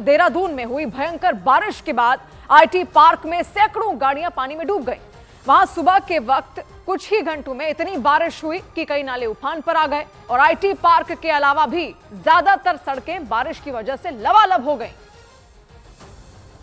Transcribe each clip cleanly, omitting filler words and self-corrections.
देहरादून में हुई भयंकर बारिश के बाद आईटी पार्क में सैकड़ों गाड़ियां पानी में डूब गईं। वहां सुबह के वक्त कुछ ही घंटों में इतनी बारिश हुई कि कई नाले उफान पर आ गए और आईटी पार्क के अलावा भी ज्यादातर सड़कें बारिश की वजह से लबालब हो गईं।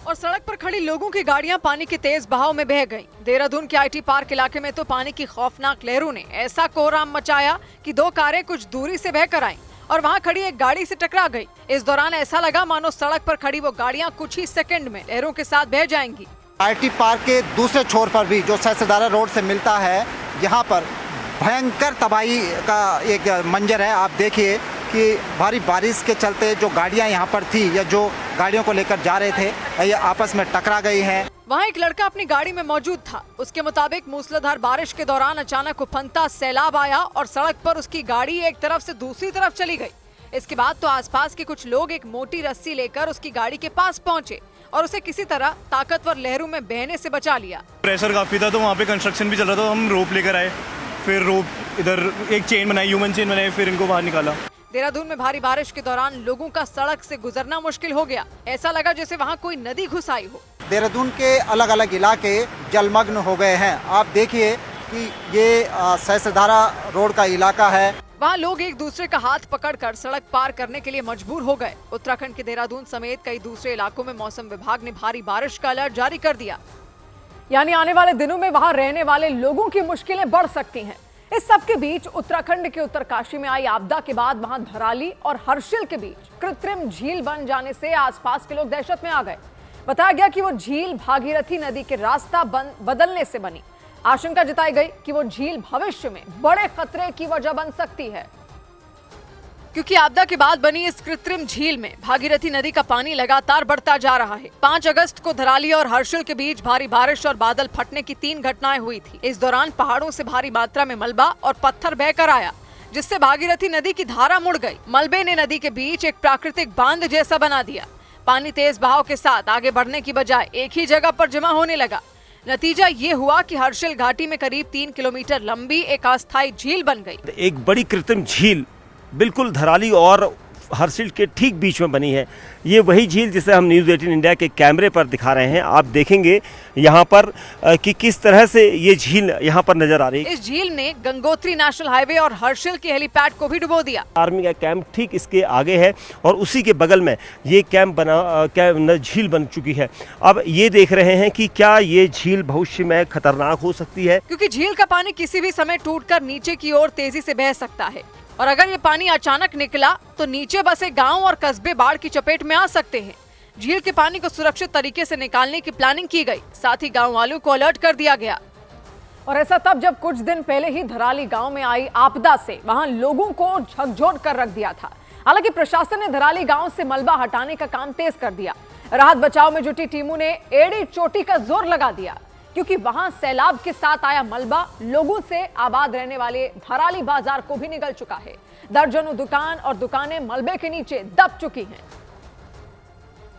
और सड़क पर खड़ी लोगों की गाड़ियां पानी के तेज बहाव में बह गईं। देहरादून के आईटी पार्क इलाके में तो पानी की खौफनाक लहरों ने ऐसा कोहराम मचाया कि 2 कारें कुछ दूरी से बहकर आईं और वहां खड़ी एक गाड़ी से टकरा गई। इस दौरान ऐसा लगा मानो सड़क पर खड़ी वो गाड़ियां कुछ ही सेकंड में लहरों के साथ बह जाएंगी। आईटी पार्क के दूसरे छोर पर भी जो सैयदारा रोड से मिलता है, यहाँ पर भयंकर तबाही का एक मंजर है। आप देखिए कि भारी बारिश के चलते जो गाड़ियां यहाँ पर थी या जो गाड़ियों को लेकर जा रहे थे, ये आपस में टकरा गई हैं। वहाँ एक लड़का अपनी गाड़ी में मौजूद था। उसके मुताबिक मूसलाधार बारिश के दौरान अचानक उफनता सैलाब आया और सड़क पर उसकी गाड़ी एक तरफ से दूसरी तरफ चली गई। इसके बाद तो आसपास के कुछ लोग एक मोटी रस्सी लेकर उसकी गाड़ी के पास पहुंचे और उसे किसी तरह ताकतवर लहरों में बहने से बचा लिया। प्रेशर काफी था तो वहाँ पे कंस्ट्रक्शन भी चल रहा था, हम रोप लेकर आए, फिर रोप इधर एक चेन बनाई, ह्यूमन चेन बनाई, फिर इनको बाहर निकाला। देहरादून में भारी बारिश के दौरान लोगों का सड़क से गुजरना मुश्किल हो गया। ऐसा लगा जैसे वहाँ कोई नदी घुस आई हो। देहरादून के अलग अलग इलाके जलमग्न हो गए हैं। आप देखिए कि ये सैयदारा रोड का इलाका है। वहाँ लोग एक दूसरे का हाथ पकड़कर सड़क पार करने के लिए मजबूर हो गए। उत्तराखंड के देहरादून समेत कई दूसरे इलाकों में मौसम विभाग ने भारी बारिश का अलर्ट जारी कर दिया। यानी आने वाले दिनों में वहाँ रहने वाले लोगों की मुश्किलें बढ़ सकती हैं। इस सब के बीच उत्तराखंड के उत्तरकाशी में आई आपदा के बाद वहां धराली और हर्षिल के बीच कृत्रिम झील बन जाने से आसपास के लोग दहशत में आ गए। बताया गया कि वो झील भागीरथी नदी के रास्ता बदलने से बनी। आशंका जताई गई कि वो झील भविष्य में बड़े खतरे की वजह बन सकती है, क्योंकि आपदा के बाद बनी इस कृत्रिम झील में भागीरथी नदी का पानी लगातार बढ़ता जा रहा है। 5 अगस्त को धराली और हर्षिल के बीच भारी बारिश और बादल फटने की 3 घटनाएं हुई थी। इस दौरान पहाड़ों से भारी मात्रा में मलबा और पत्थर बहकर आया, जिससे भागीरथी नदी की धारा मुड़ गई। मलबे ने नदी के बीच एक प्राकृतिक बांध जैसा बना दिया। पानी तेज बहाव के साथ आगे बढ़ने की बजाय एक ही जगह पर जमा होने लगा। नतीजा ये हुआ कि हर्षिल घाटी में करीब 3 किलोमीटर लंबी एक अस्थायी झील बन गई। एक बड़ी कृत्रिम झील बिल्कुल धराली और हर्षिल के ठीक बीच में बनी है। ये वही झील जिसे हम न्यूज़ 18 इंडिया के कैमरे पर दिखा रहे हैं। आप देखेंगे यहाँ पर कि किस तरह से ये झील यहाँ पर नजर आ रही है। इस झील ने गंगोत्री नेशनल हाईवे और हर्षिल के हेलीपैड को भी डुबो दिया। आर्मी का कैंप ठीक इसके आगे है और उसी के बगल में ये झील बन चुकी है। अब ये देख रहे हैं कि क्या ये झील भविष्य में खतरनाक हो सकती है, क्योंकि झील का पानी किसी भी समय टूटकर नीचे की ओर तेजी से बह सकता है और अगर ये पानी अचानक निकला तो नीचे बसे गांव और कस्बे बाढ़ की चपेट में आ सकते हैं। झील के पानी को सुरक्षित तरीके से निकालने की प्लानिंग की गई, साथ ही गांव वालों को अलर्ट कर दिया गया। और ऐसा तब जब कुछ दिन पहले ही धराली गांव में आई आपदा से वहां लोगों को झकझोर कर रख दिया था। हालांकि प्रशासन ने धराली गांव से मलबा हटाने का काम तेज कर दिया। राहत बचाव में जुटी टीमों ने एड़ी चोटी का जोर लगा दिया, क्योंकि वहां सैलाब के साथ आया मलबा लोगों से आबाद रहने वाले धराली बाजार को भी निगल चुका है। दर्जनों दुकान और दुकानें मलबे के नीचे दब चुकी हैं।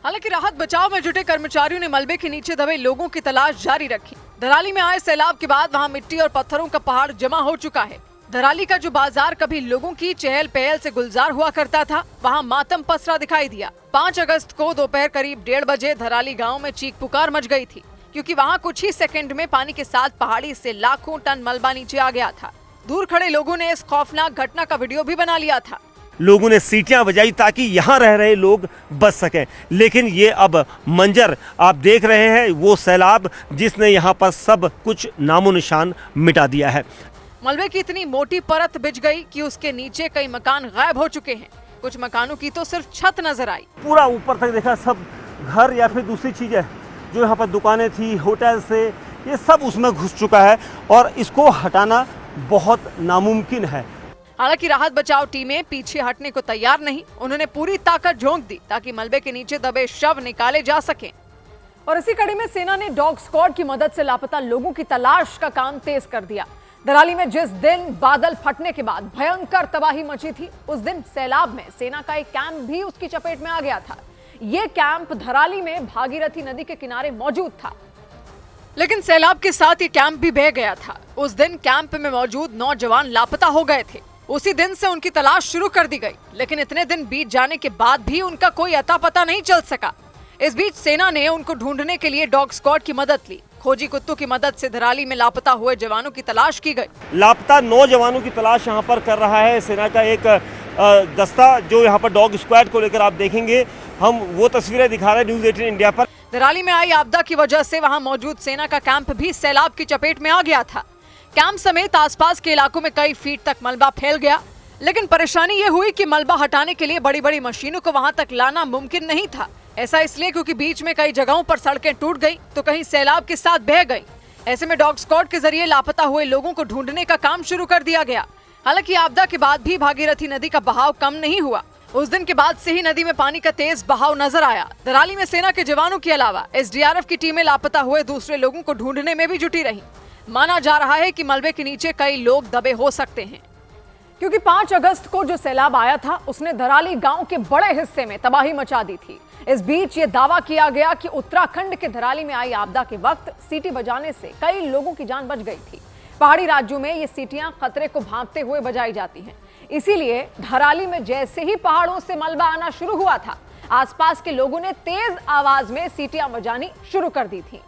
हालांकि राहत बचाव में जुटे कर्मचारियों ने मलबे के नीचे दबे लोगों की तलाश जारी रखी। धराली में आए सैलाब के बाद वहां मिट्टी और पत्थरों का पहाड़ जमा हो चुका है। धराली का जो बाजार कभी लोगों की चहल पहल से गुलजार हुआ करता था, वहां मातम पसरा दिखाई दिया। 5 अगस्त को दोपहर करीब 1:30 बजे धराली गाँव में चीख पुकार मच गई थी, क्योंकि वहां कुछ ही सेकंड में पानी के साथ पहाड़ी से लाखों टन मलबा नीचे आ गया था। दूर खड़े लोगों ने इस खौफनाक घटना का वीडियो भी बना लिया था। लोगों ने सीटियां बजाई ताकि यहाँ रह रहे लोग बच सकें, लेकिन ये अब मंजर आप देख रहे हैं वो सैलाब जिसने यहाँ पर सब कुछ नामो निशान मिटा दिया है। मलबे की इतनी मोटी परत बिछ गई कि उसके नीचे कई मकान गायब हो चुके हैं। कुछ मकानों की तो सिर्फ छत नजर आई। पूरा ऊपर तक देखा, सब घर या फिर दूसरी चीजें जो यहाँ पर दुकानें थी, होटल से, ये सब उसमें घुस चुका है और इसको हटाना बहुत नामुमकिन है। हालांकि राहत बचाव टीमें पीछे हटने को तैयार नहीं। उन्होंने पूरी ताकत झोंक दी ताकि मलबे के नीचे दबे शव निकाले जा सकें। और इसी कड़ी में सेना ने डॉग स्क्वाड की मदद से लापता लोगों की तलाश का काम तेज कर दिया। धराली में जिस दिन बादल फटने के बाद भयंकर तबाही मची थी, उस दिन सैलाब में सेना का एक कैंप भी उसकी चपेट में आ गया था। ये कैंप धराली में भागीरथी नदी के किनारे मौजूद था, लेकिन सैलाब के साथ ये कैंप भी बह गया था। उस दिन कैंप में मौजूद 9 जवान लापता हो गए थे। उसी दिन से उनकी तलाश शुरू कर दी गई, लेकिन इतने दिन बीत जाने के बाद भी उनका कोई अता पता नहीं चल सका। इस बीच सेना ने उनको ढूंढने के लिए डॉग स्क्वाड की मदद ली। खोजी कुत्तों की मदद से धराली में लापता हुए जवानों की तलाश की गई। लापता 9 जवानों की तलाश यहाँ पर कर रहा है सेना का एक दस्ता, जो यहाँ पर डॉग स्क्वाड को लेकर आप देखेंगे हम वो तस्वीरें दिखा रहे हैं न्यूज़ 18 इंडिया पर। धराली में आई आपदा की वजह से वहां मौजूद सेना का कैंप भी सैलाब की चपेट में आ गया था। कैंप समेत आसपास के इलाकों में कई फीट तक मलबा फैल गया, लेकिन परेशानी ये हुई कि मलबा हटाने के लिए बड़ी बड़ी मशीनों को वहां तक लाना मुमकिन नहीं था। ऐसा इसलिए क्योंकि बीच में कई जगहों पर सड़कें टूट गई तो कहीं सैलाब के साथ बह गई। ऐसे में डॉग स्क्वाड के जरिए लापता हुए लोगों को ढूंढने का काम शुरू कर दिया गया। हालांकि आपदा के बाद भी भागीरथी नदी का बहाव कम नहीं हुआ। उस दिन के बाद से ही नदी में पानी का तेज बहाव नजर आया। धराली में सेना के जवानों के अलावा एसडीआरएफ की टीमें लापता हुए दूसरे लोगों को ढूंढने में भी जुटी रही। माना जा रहा है कि मलबे के नीचे कई लोग दबे हो सकते हैं, क्योंकि 5 अगस्त को जो सैलाब आया था उसने धराली गांव के बड़े हिस्से में तबाही मचा दी थी। इस बीच ये दावा किया गया कि उत्तराखंड के धराली में आई आपदा के वक्त सीटी बजाने से कई लोगों की जान बच गई थी। पहाड़ी राज्यों में ये सीटियां खतरे को भांपते हुए बजाई जाती हैं। इसीलिए धराली में जैसे ही पहाड़ों से मलबा आना शुरू हुआ था, आसपास के लोगों ने तेज आवाज में सीटियां बजानी शुरू कर दी थी।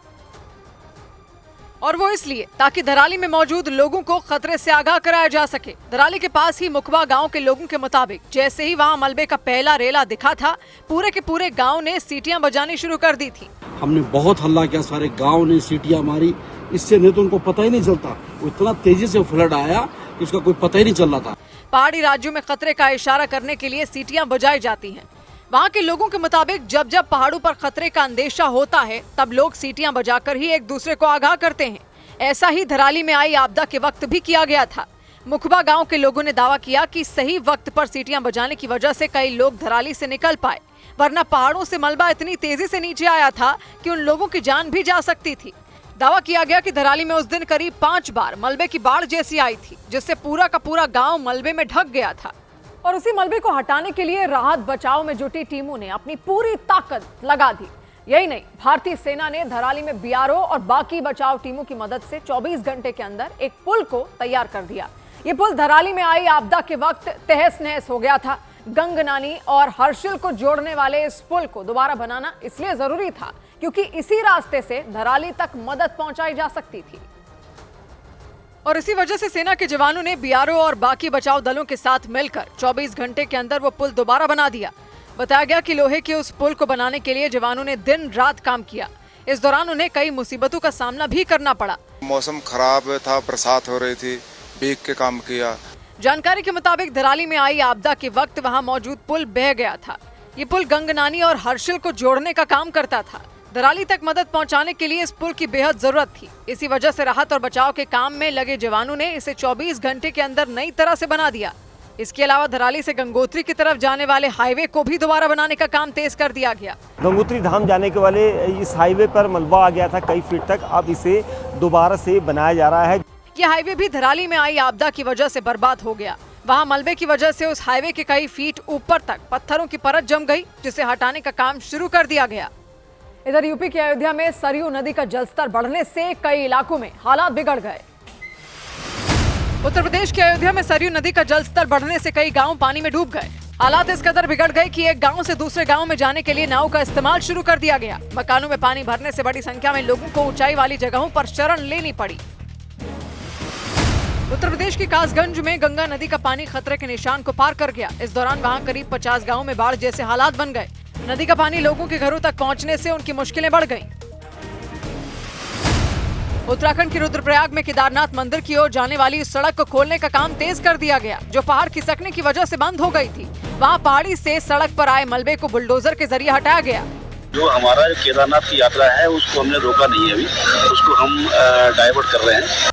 और वो इसलिए ताकि धराली में मौजूद लोगों को खतरे से आगाह कराया जा सके। धराली के पास ही मुखबा गांव के लोगों के मुताबिक जैसे ही वहां मलबे का पहला रेला दिखा था, पूरे के पूरे गांव ने सीटियां बजानी शुरू कर दी थी। हमने बहुत हल्ला किया, सारे गांव ने सीटियां मारी। इससे नहीं तो उनको पता ही नहीं चलता, वो इतना तेजी से फ्लड आया कि उसका कोई पता ही नहीं चल रहा था। पहाड़ी राज्यों में खतरे का इशारा करने के लिए सीटियां बजाई जाती हैं। वहां के लोगों के मुताबिक जब जब पहाड़ों पर खतरे का अंदेशा होता है तब लोग सीटियां बजाकर ही एक दूसरे को आगाह करते हैं। ऐसा ही धराली में आई आपदा के वक्त भी किया गया था। मुखबा गांव के लोगों ने दावा किया कि सही वक्त पर सीटियां बजाने की वजह से कई लोग धराली से निकल पाए, वरना पहाड़ों से मलबा इतनी तेजी से नीचे आया था कि उन लोगों की जान भी जा सकती थी। दावा किया गया कि धराली में उस दिन करीब 5 बार मलबे की बाढ़ जैसी आई थी, जिससे पूरा का पूरा गांव मलबे में ढक गया था। और उसी मलबे को हटाने के लिए राहत बचाव में जुटी टीमों ने अपनी पूरी ताकत लगा दी। यही नहीं, भारतीय सेना ने धराली में बीआरओ और बाकी बचाव टीमों की मदद से 24 घंटे के अंदर एक पुल को तैयार कर दिया। ये पुल धराली में आई आपदा के वक्त तहस नहस हो गया था। गंगनानी और हर्षिल को जोड़ने वाले इस पुल को दोबारा बनाना इसलिए जरूरी था क्योंकि इसी रास्ते से धराली तक मदद पहुंचाई जा सकती थी। और इसी वजह से सेना के जवानों ने बीआरओ और बाकी बचाव दलों के साथ मिलकर 24 घंटे के अंदर वो पुल दोबारा बना दिया। बताया गया कि लोहे के उस पुल को बनाने के लिए जवानों ने दिन रात काम किया। इस दौरान उन्हें कई मुसीबतों का सामना भी करना पड़ा। मौसम खराब था, बरसात हो रही थी, भीग के काम किया। जानकारी के मुताबिक धराली में आई आपदा के वक्त वहां मौजूद पुल बह गया था। ये पुल गंगनानी और हर्षिल को जोड़ने का काम करता था। धराली तक मदद पहुंचाने के लिए इस पुल की बेहद जरूरत थी। इसी वजह से राहत और बचाव के काम में लगे जवानों ने इसे 24 घंटे के अंदर नई तरह से बना दिया। इसके अलावा धराली से गंगोत्री की तरफ जाने वाले हाईवे को भी दोबारा बनाने का काम तेज कर दिया गया। गंगोत्री धाम जाने के वाले इस हाईवे पर मलबा आ गया था कई फीट तक, अब इसे दोबारा से बनाया जा रहा है। यह हाईवे भी धराली में आई आपदा की वजह से बर्बाद हो गया। वहां मलबे की वजह से उस हाईवे के कई फीट ऊपर तक पत्थरों की परत जम गई, जिसे हटाने का काम शुरू कर दिया गया। इधर यूपी के अयोध्या में सरयू नदी का जलस्तर बढ़ने से कई इलाकों में हालात बिगड़ गए। उत्तर प्रदेश के अयोध्या में सरयू नदी का जलस्तर बढ़ने से कई गांव पानी में डूब गए। हालात इस कदर बिगड़ गए कि एक गांव से दूसरे गांव में जाने के लिए नाव का इस्तेमाल शुरू कर दिया गया। मकानों में पानी भरने से बड़ी संख्या में लोगों को ऊंचाई वाली जगहों पर शरण लेनी पड़ी। उत्तर प्रदेश के कासगंज में गंगा नदी का पानी खतरे के निशान को पार कर गया। इस दौरान वहां करीब 50 गाँव में बाढ़ जैसे हालात बन गए। नदी का पानी लोगों के घरों तक पहुंचने से उनकी मुश्किलें बढ़ गईं। उत्तराखंड के रुद्रप्रयाग में केदारनाथ मंदिर की ओर जाने वाली सड़क को खोलने का काम तेज कर दिया गया, जो पहाड़ खिसकने की वजह से बंद हो गई थी। वहां पहाड़ी से सड़क पर आए मलबे को बुलडोजर के जरिए हटाया गया। जो हमारा केदारनाथ की यात्रा है उसको हमने रोका नहीं है, अभी उसको हम डाइवर्ट कर रहे हैं।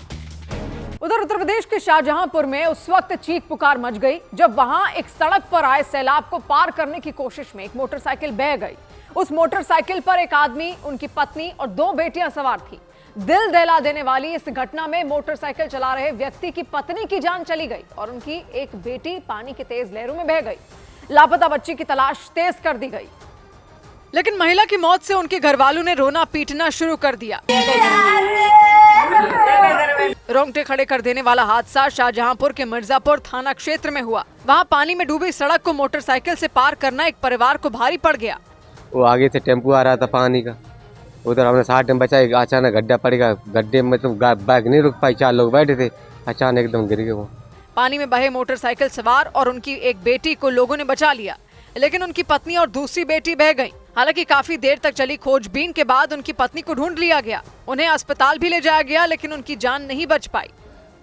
उधर उत्तर प्रदेश के शाहजहांपुर में उस वक्त चीख पुकार मच गई जब वहां एक सड़क पर आए सैलाब को पार करने की कोशिश में एक मोटरसाइकिल बह गई। उस मोटरसाइकिल पर एक आदमी, उनकी पत्नी और 2 बेटियां सवार थी। दिल दहला देने वाली इस घटना में मोटरसाइकिल चला रहे व्यक्ति की पत्नी की जान चली गई और उनकी एक बेटी पानी की तेज लहरों में बह गई। लापता बच्ची की तलाश तेज कर दी गई, लेकिन महिला की मौत से उनके घर वालों ने रोना पीटना शुरू कर दिया। रोंगटे खड़े कर देने वाला हादसा शाहजहांपुर के मिर्जापुर थाना क्षेत्र में हुआ। वहां पानी में डूबी सड़क को मोटरसाइकिल से पार करना एक परिवार को भारी पड़ गया। वो आगे से टेम्पो आ रहा था पानी का, उधर हमने 60 टाइम बचाया, अचानक गड्ढा पड़ेगा, गड्ढे में तो बाइक नहीं रुक पाई, 4 लोग बैठे थे, अचानक एकदम गिर गए। वो पानी में बहे मोटरसाइकिल सवार और उनकी एक बेटी को लोगों ने बचा लिया, लेकिन उनकी पत्नी और दूसरी बेटी बह गईं। हालांकि काफी देर तक चली खोजबीन के बाद उनकी पत्नी को ढूंढ लिया गया। उन्हें अस्पताल भी ले जाया गया, लेकिन उनकी जान नहीं बच पाई।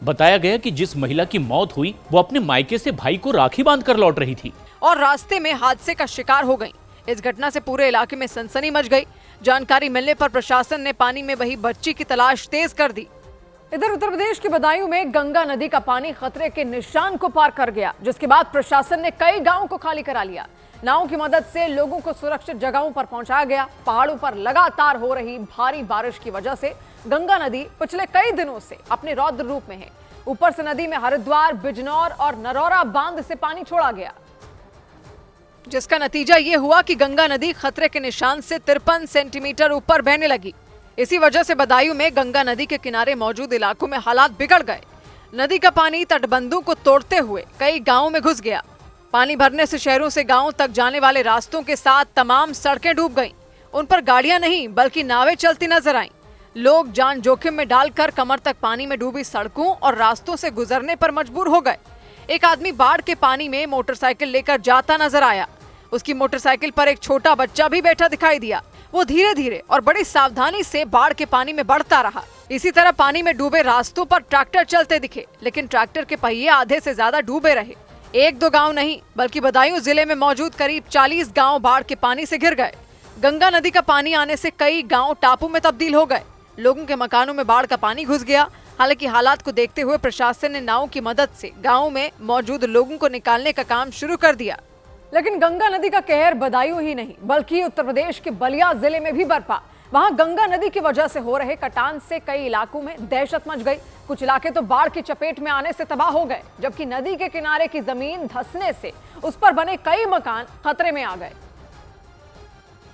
बताया गया कि जिस महिला की मौत हुई वो अपने मायके से भाई को राखी बांधकर लौट रही थी और रास्ते में हादसे का शिकार हो गईं। इस घटना से पूरे इलाके में सनसनी मच गई। जानकारी मिलने पर प्रशासन ने पानी में बही बच्ची की तलाश तेज कर दी। इधर उत्तर प्रदेश के बदायूं में गंगा नदी का पानी खतरे के निशान को पार कर गया, जिसके बाद प्रशासन ने कई गांवों को खाली करा लिया। नावों की मदद से लोगों को सुरक्षित जगहों पर पहुंचाया गया। पहाड़ों पर लगातार हो रही भारी बारिश की वजह से गंगा नदी पिछले कई दिनों से अपने रौद्र रूप में है। ऊपर से नदी में हरिद्वार, बिजनौर और नरौरा बांध से पानी छोड़ा गया, जिसका नतीजा ये हुआ कि गंगा नदी खतरे के निशान से 53 सेंटीमीटर ऊपर बहने लगी। इसी वजह से बदायूं में गंगा नदी के किनारे मौजूद इलाकों में हालात बिगड़ गए। नदी का पानी तटबंधों को तोड़ते हुए कई गांवों में घुस गया। पानी भरने से शहरों से गांवों तक जाने वाले रास्तों के साथ तमाम सड़कें डूब गईं। उन पर गाड़ियां नहीं बल्कि नावें चलती नजर आईं। लोग जान जोखिम में डालकर कमर तक पानी में डूबी सड़कों और रास्तों से गुजरने पर मजबूर हो गए। एक आदमी बाढ़ के पानी में मोटरसाइकिल लेकर जाता नजर आया। उसकी मोटरसाइकिल पर एक छोटा बच्चा भी बैठा दिखाई दिया। वो धीरे धीरे और बड़ी सावधानी से बाढ़ के पानी में बढ़ता रहा। इसी तरह पानी में डूबे रास्तों पर ट्रैक्टर चलते दिखे, लेकिन ट्रैक्टर के पहिए आधे से ज्यादा डूबे रहे। एक दो गांव नहीं बल्कि बदायूं जिले में मौजूद करीब 40 गांव बाढ़ के पानी से घिर गए। गंगा नदी का पानी आने से कई गांव टापू में तब्दील हो गए। लोगों के मकानों में बाढ़ का पानी घुस गया। हालांकि हालात को देखते हुए प्रशासन ने नावों की मदद से गाँव में मौजूद लोगों को निकालने का काम शुरू कर दिया। लेकिन गंगा नदी का कहर बदायूं ही नहीं बल्कि उत्तर प्रदेश के बलिया जिले में भी बरपा। वहां गंगा नदी की वजह से हो रहे कटान से कई इलाकों में दहशत मच गई। कुछ इलाके तो बाढ़ की चपेट में आने से तबाह हो गए, जबकि नदी के किनारे की जमीन धंसने से उस पर बने कई मकान खतरे में आ गए,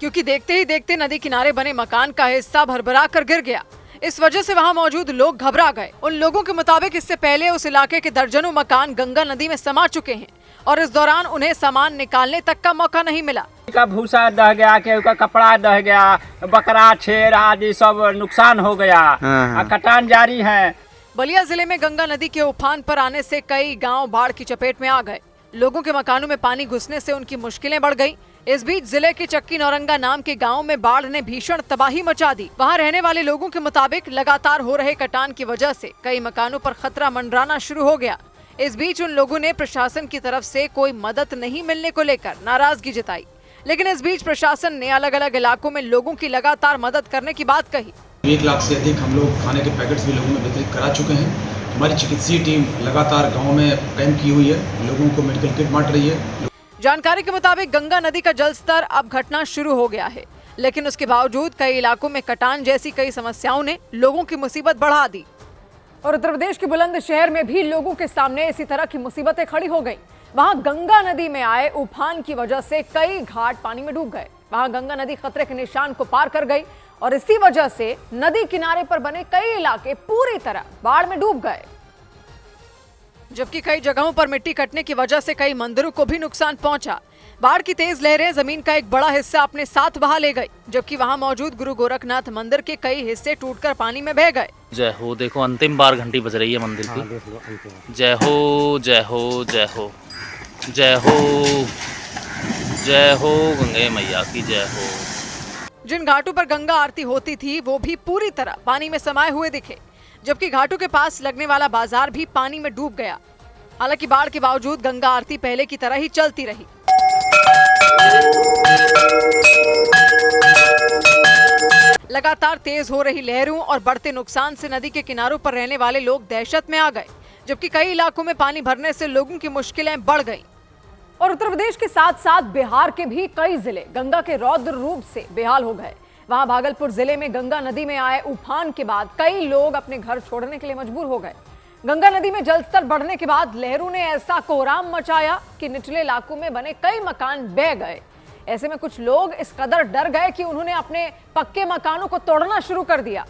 क्योंकि देखते ही देखते नदी किनारे बने मकान का हिस्सा भरभरा कर गिर गया। इस वजह से वहां मौजूद लोग घबरा गए। उन लोगों के मुताबिक इससे पहले उस इलाके के दर्जनों मकान गंगा नदी में समा चुके हैं और इस दौरान उन्हें सामान निकालने तक का मौका नहीं मिला। का भूसा दह गया, केहू का कपड़ा दह गया, बकरा छेर आदि सब नुकसान हो गया। कटान जारी है। बलिया जिले में गंगा नदी के उफान पर आने से कई गांव बाढ़ की चपेट में आ गए। लोगों के मकानों में पानी घुसने से उनकी मुश्किलें बढ़ गईं। इस बीच जिले के चक्की नौरंगा नाम के गांव में बाढ़ ने भीषण तबाही मचा दी। वहां रहने वाले लोगों के मुताबिक लगातार हो रहे कटान की वजह से कई मकानों पर खतरा मंडराना शुरू हो गया। इस बीच उन लोगों ने प्रशासन की तरफ से कोई मदद नहीं मिलने को लेकर नाराजगी जताई। लेकिन इस बीच प्रशासन ने अलग अलग इलाकों में लोगों की लगातार मदद करने की बात कही। 1 लाख से अधिक हम लोग खाने के पैकेट्स भी लोगों में वितरित करा चुके हैं। हमारी चिकित्सीय टीम लगातार गाँव में कैंप की हुई है, लोगों को मेडिकल किट बांट रही है। जानकारी के मुताबिक गंगा नदी का जलस्तर अब घटना शुरू हो गया है, लेकिन उसके बावजूद कई इलाकों में कटान जैसी कई समस्याओं ने लोगों की मुसीबत बढ़ा दी। और उत्तर प्रदेश के बुलंदशहर में भी लोगों के सामने इसी तरह की मुसीबतें खड़ी हो गईं। वहां गंगा नदी में आए उफान की वजह से कई घाट पानी में डूब गए। वहां गंगा नदी खतरे के निशान को पार कर गई और इसी वजह से नदी किनारे पर बने कई इलाके पूरी तरह बाढ़ में डूब गए, जबकि कई जगहों पर मिट्टी कटने की वजह से कई मंदिरों को भी नुकसान पहुंचा। बाढ़ की तेज लहरें जमीन का एक बड़ा हिस्सा अपने साथ बहा ले गई, जबकि वहां मौजूद गुरु गोरखनाथ मंदिर के कई हिस्से टूटकर पानी में बह गए। जय हो, देखो अंतिम बार घंटी बज रही है मंदिर की। जय हो जय हो जय हो जय हो जय हो गंगे मैया की जय हो। जिन घाटों पर गंगा आरती होती थी वो भी पूरी तरह पानी में समाये हुए दिखे, जबकि घाटों के पास लगने वाला बाजार भी पानी में डूब गया। हालांकि बाढ़ के बावजूद गंगा आरती पहले की तरह ही चलती रही। लगातार तेज हो रही लहरों और बढ़ते नुकसान से नदी के किनारों पर रहने वाले लोग दहशत में आ गए, जबकि कई इलाकों में पानी भरने से लोगों की मुश्किलें बढ़ गईं। और उत्तर प्रदेश के साथ साथ बिहार के भी कई जिले गंगा के रौद्र रूप से बेहाल हो गए। वहां भागलपुर जिले में गंगा नदी में आए उफान के बाद कई लोग अपने घर छोड़ने के लिए मजबूर हो गए। गंगा नदी में जलस्तर बढ़ने के बाद लहरों ने ऐसा कोहराम मचाया कि निचले इलाकों में बने कई मकान बह गए। ऐसे में कुछ लोग इस कदर डर गए कि उन्होंने अपने पक्के मकानों को तोड़ना शुरू कर दिया।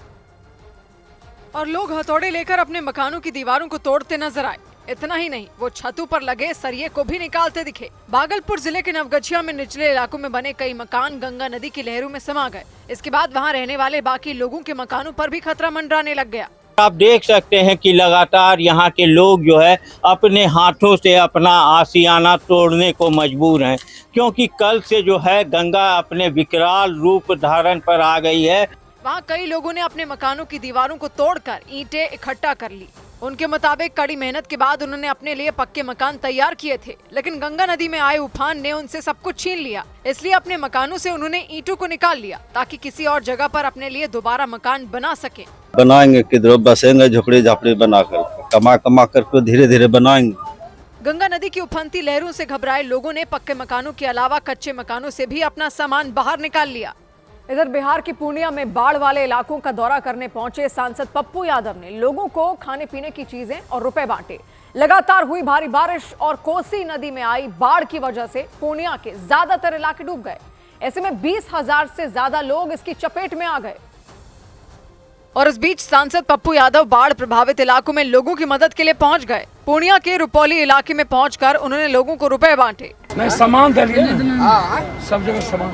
और लोग हथौड़े लेकर अपने मकानों की दीवारों को तोड़ते नजर आए। इतना ही नहीं, वो छतों पर लगे सरिये को भी निकालते दिखे। भागलपुर जिले के नवगछिया में निचले इलाकों में बने कई मकान गंगा नदी की लहरों में समा गए। इसके बाद वहां रहने वाले बाकी लोगों के मकानों पर भी खतरा मंडराने लग गया। आप देख सकते हैं कि लगातार यहाँ के लोग जो है अपने हाथों से अपना आशियाना तोड़ने को मजबूर हैं, क्योंकि कल से जो है गंगा अपने विकराल रूप धारण पर आ गई है। वहाँ कई लोगों ने अपने मकानों की दीवारों को तोड़कर ईंटें इकट्ठा कर ली। उनके मुताबिक कड़ी मेहनत के बाद उन्होंने अपने लिए पक्के मकान तैयार किए थे, लेकिन गंगा नदी में आए उफान ने उनसे सब कुछ छीन लिया। इसलिए अपने मकानों से उन्होंने ईंटों को निकाल लिया ताकि किसी और जगह पर अपने लिए दोबारा मकान बना सके। बनाएंगे किधर बसेंगे, झोपड़ी झापड़ी बनाकर कमा कमा कर धीरे धीरे बनाएंगे। गंगा नदी की उफनती लहरों से घबराए लोगों ने पक्के मकानों के अलावा कच्चे मकानों से भी अपना सामान बाहर निकाल लिया। इधर बिहार की पूर्णिया में बाढ़ वाले इलाकों का दौरा करने पहुंचे सांसद पप्पू यादव ने लोगों को खाने पीने की चीजें और रुपए बांटे। लगातार हुई भारी बारिश और कोसी नदी में आई बाढ़ की वजह से पूर्णिया के ज्यादातर इलाके डूब गए। ऐसे में 20,000 से ज्यादा लोग इसकी चपेट में आ गए। और इस बीच सांसद पप्पू यादव बाढ़ प्रभावित इलाकों में लोगों की मदद के लिए पहुंच गए। पूर्णिया के रुपौली इलाके में पहुंचकर उन्होंने लोगों को रुपए बांटे। नहीं सामान दिलिए, सब जगह सामान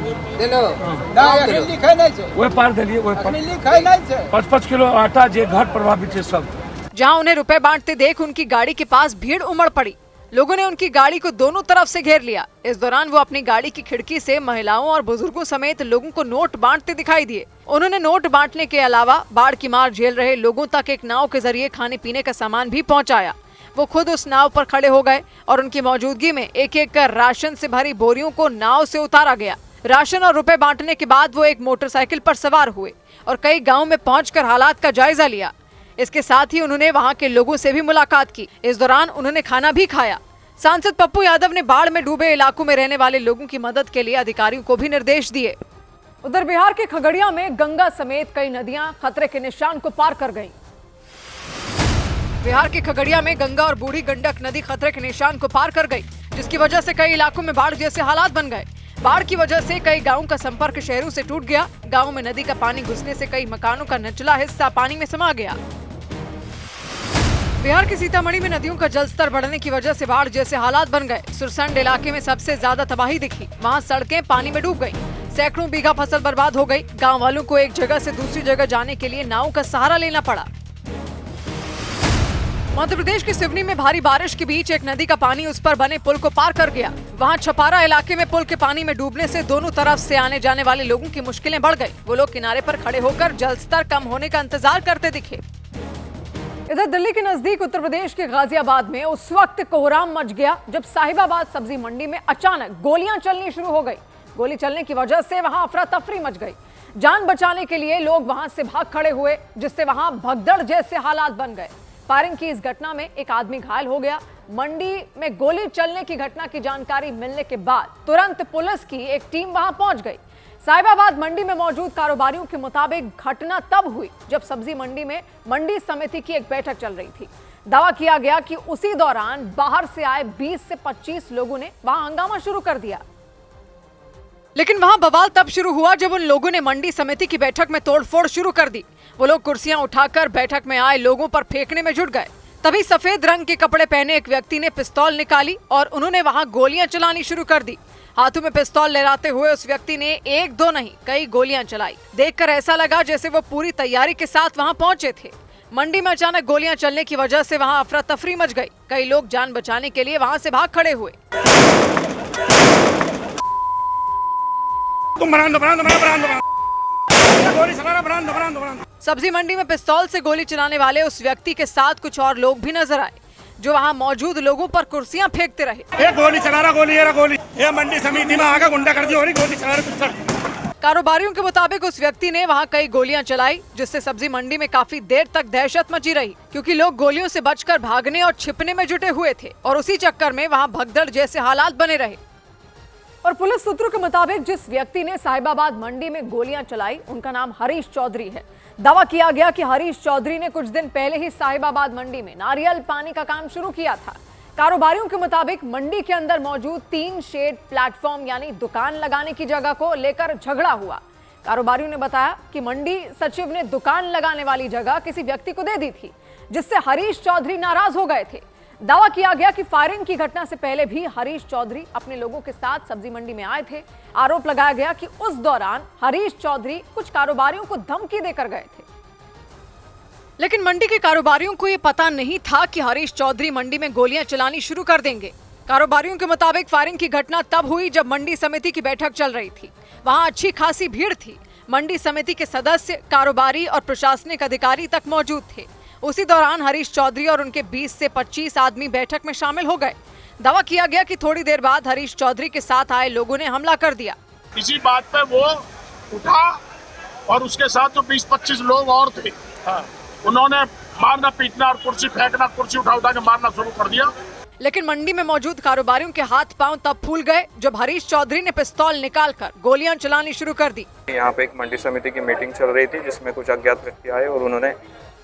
वो पार दिलिए, 5-5 किलो आटा जे घर प्रभावित है सब। जहां उन्हें रुपए बांटते देख उनकी गाड़ी के पास भीड़ उमड़ पड़ी। लोगों ने उनकी गाड़ी को दोनों तरफ से घेर लिया। इस दौरान वो अपनी गाड़ी की खिड़की से महिलाओं और बुजुर्गों समेत लोगों को नोट बांटते दिखाई दिए। उन्होंने नोट बांटने के अलावा बाढ़ की मार झेल रहे लोगों तक एक नाव के जरिए खाने पीने का सामान भी पहुंचाया। वो खुद उस नाव पर खड़े हो गए और उनकी मौजूदगी में एक एक कर राशन से भरी बोरियों को नाव से उतारा गया। राशन और रुपए बांटने के बाद वो एक मोटरसाइकिल पर सवार हुए और कई गाँव में पहुंचकर हालात का जायजा लिया। इसके साथ ही उन्होंने वहां के लोगों से भी मुलाकात की। इस दौरान उन्होंने खाना भी खाया। सांसद पप्पू यादव ने बाढ़ में डूबे इलाकों में रहने वाले लोगों की मदद के लिए अधिकारियों को भी निर्देश दिए। उधर बिहार के खगड़िया में गंगा समेत कई नदियां खतरे के निशान को पार कर गईं। बिहार के खगड़िया में गंगा और बूढ़ी गंडक नदी खतरे के निशान को पार कर गई, जिसकी वजह से कई इलाकों में बाढ़ जैसे हालात बन गए। बाढ़ की वजह से कई गांवों का संपर्क शहरों से टूट गया। गांवों में नदी का पानी घुसने से कई मकानों का निचला हिस्सा पानी में समा गया। बिहार के सीतामढ़ी में नदियों का जलस्तर बढ़ने की वजह से बाढ़ जैसे हालात बन गए। सुरसंड इलाके में सबसे ज्यादा तबाही दिखी। वहां सड़कें पानी में डूब गईं। सैकड़ों बीघा फसल बर्बाद हो गई। गांव वालों को एक जगह से दूसरी जगह जाने के लिए नाव का सहारा लेना पड़ा। मध्य प्रदेश के सिवनी में भारी बारिश के बीच एक नदी का पानी उस पर बने पुल को पार कर गया। वहां छपारा इलाके में पुल के पानी में डूबने से दोनों तरफ से आने जाने वाले लोगों की मुश्किलें बढ़ गई। वो लोग किनारे पर खड़े होकर जलस्तर कम होने का इंतजार करते दिखे। इधर दिल्ली के नजदीक उत्तर प्रदेश के गाजियाबाद में उस वक्त कोहराम मच गया जब साहिबाबाद सब्जी मंडी में अचानक गोलियां चलनी शुरू हो गई। गोली चलने की वजह से वहां अफरा तफरी मच गई। जान बचाने के लिए लोग वहां से भाग खड़े हुए, जिससे वहां भगदड़ जैसे हालात बन गए। फायरिंग की इस घटना में एक आदमी घायल हो गया। मंडी में गोली चलने की घटना की जानकारी मिलने के बाद तुरंत पुलिस की एक टीम वहां पहुंच गई। साहिबाबाद मंडी में मौजूद कारोबारियों के मुताबिक घटना तब हुई जब सब्जी मंडी में मंडी समिति की एक बैठक चल रही थी। दावा किया गया कि उसी दौरान बाहर से आए 20 से 25 लोगों ने वहां हंगामा शुरू कर दिया। लेकिन वहां बवाल तब शुरू हुआ जब उन लोगों ने मंडी समिति की बैठक में तोड़फोड़ शुरू कर दी। वो लोग कुर्सियां उठाकर बैठक में आए लोगों पर फेंकने में जुट गए। तभी सफेद रंग के कपड़े पहने एक व्यक्ति ने पिस्तौल निकाली और उन्होंने वहां गोलियां चलानी शुरू कर दी। हाथों में पिस्तौल लहराते हुए उस व्यक्ति ने एक दो नहीं कई गोलियां चलाई। देखकर ऐसा लगा जैसे वो पूरी तैयारी के साथ वहां पहुंचे थे। मंडी में अचानक गोलियां चलने की वजह से वहां अफरा तफरी मच गई। कई लोग जान बचाने के लिए वहां से भाग खड़े हुए। सब्जी मंडी में पिस्तौल से गोली चलाने वाले उस व्यक्ति के साथ कुछ और लोग भी नजर आए, जो वहां मौजूद लोगों पर कुर्सियां फेंकते रहे। ये गोली चला रहा, गोली ये मंडी समिति में आकर गुंडागर्दी हो रही, गोली चला रहा। कारोबारियों के मुताबिक उस व्यक्ति ने वहां कई गोलियां चलाई, जिससे सब्जी मंडी में काफी देर तक दहशत मची रही, क्योंकि लोग गोलियों से बचकर भागने और छिपने में जुटे हुए थे और उसी चक्कर में वहां भगदड़ जैसे हालात बने रहे। और पुलिस सूत्रों के मुताबिक जिस व्यक्ति ने साहिबाबाद मंडी में गोलियां चलाई उनका नाम हरीश चौधरी है। दावा किया गया कि हरीश चौधरी ने कुछ दिन पहले ही साहिबाबाद मंडी में नारियल पानी का काम शुरू किया था। कारोबारियों के मुताबिक मंडी के अंदर मौजूद 3 शेड प्लेटफॉर्म यानी दुकान लगाने की जगह को लेकर झगड़ा हुआ। कारोबारियों ने बताया कि मंडी सचिव ने दुकान लगाने वाली जगह किसी व्यक्ति को दे दी थी, जिससे हरीश चौधरी नाराज हो गए थे। दावा किया गया कि फायरिंग की घटना से पहले भी हरीश चौधरी अपने लोगों के साथ सब्जी मंडी में आए थे। आरोप लगाया गया कि उस दौरान हरीश चौधरी कुछ कारोबारियों को धमकी देकर गए थे। लेकिन मंडी के कारोबारियों को यह पता नहीं था कि हरीश चौधरी मंडी में गोलियां चलानी शुरू कर देंगे। कारोबारियों के मुताबिक फायरिंग की घटना तब हुई जब मंडी समिति की बैठक चल रही थी। वहां अच्छी खासी भीड़ थी। मंडी समिति के सदस्य, कारोबारी और प्रशासनिक अधिकारी तक मौजूद थे। उसी दौरान हरीश चौधरी और उनके 20 से 25 आदमी बैठक में शामिल हो गए। दावा किया गया कि थोड़ी देर बाद हरीश चौधरी के साथ आए लोगों ने हमला कर दिया। इसी बात पे वो उठा और उसके साथ जो 20-25 लोग और थे, उन्होंने मारना पीटना और कुर्सी फेंकना, कुर्सी उठा के मारना शुरू कर दिया। लेकिन मंडी में मौजूद कारोबारियों के हाथ पांव तब फूल गए जब हरीश चौधरी ने पिस्तौल निकालकर गोलियां चलानी शुरू कर दी। यहाँ पे एक मंडी समिति की मीटिंग चल रही थी जिसमें कुछ अज्ञात व्यक्ति आए और उन्होंने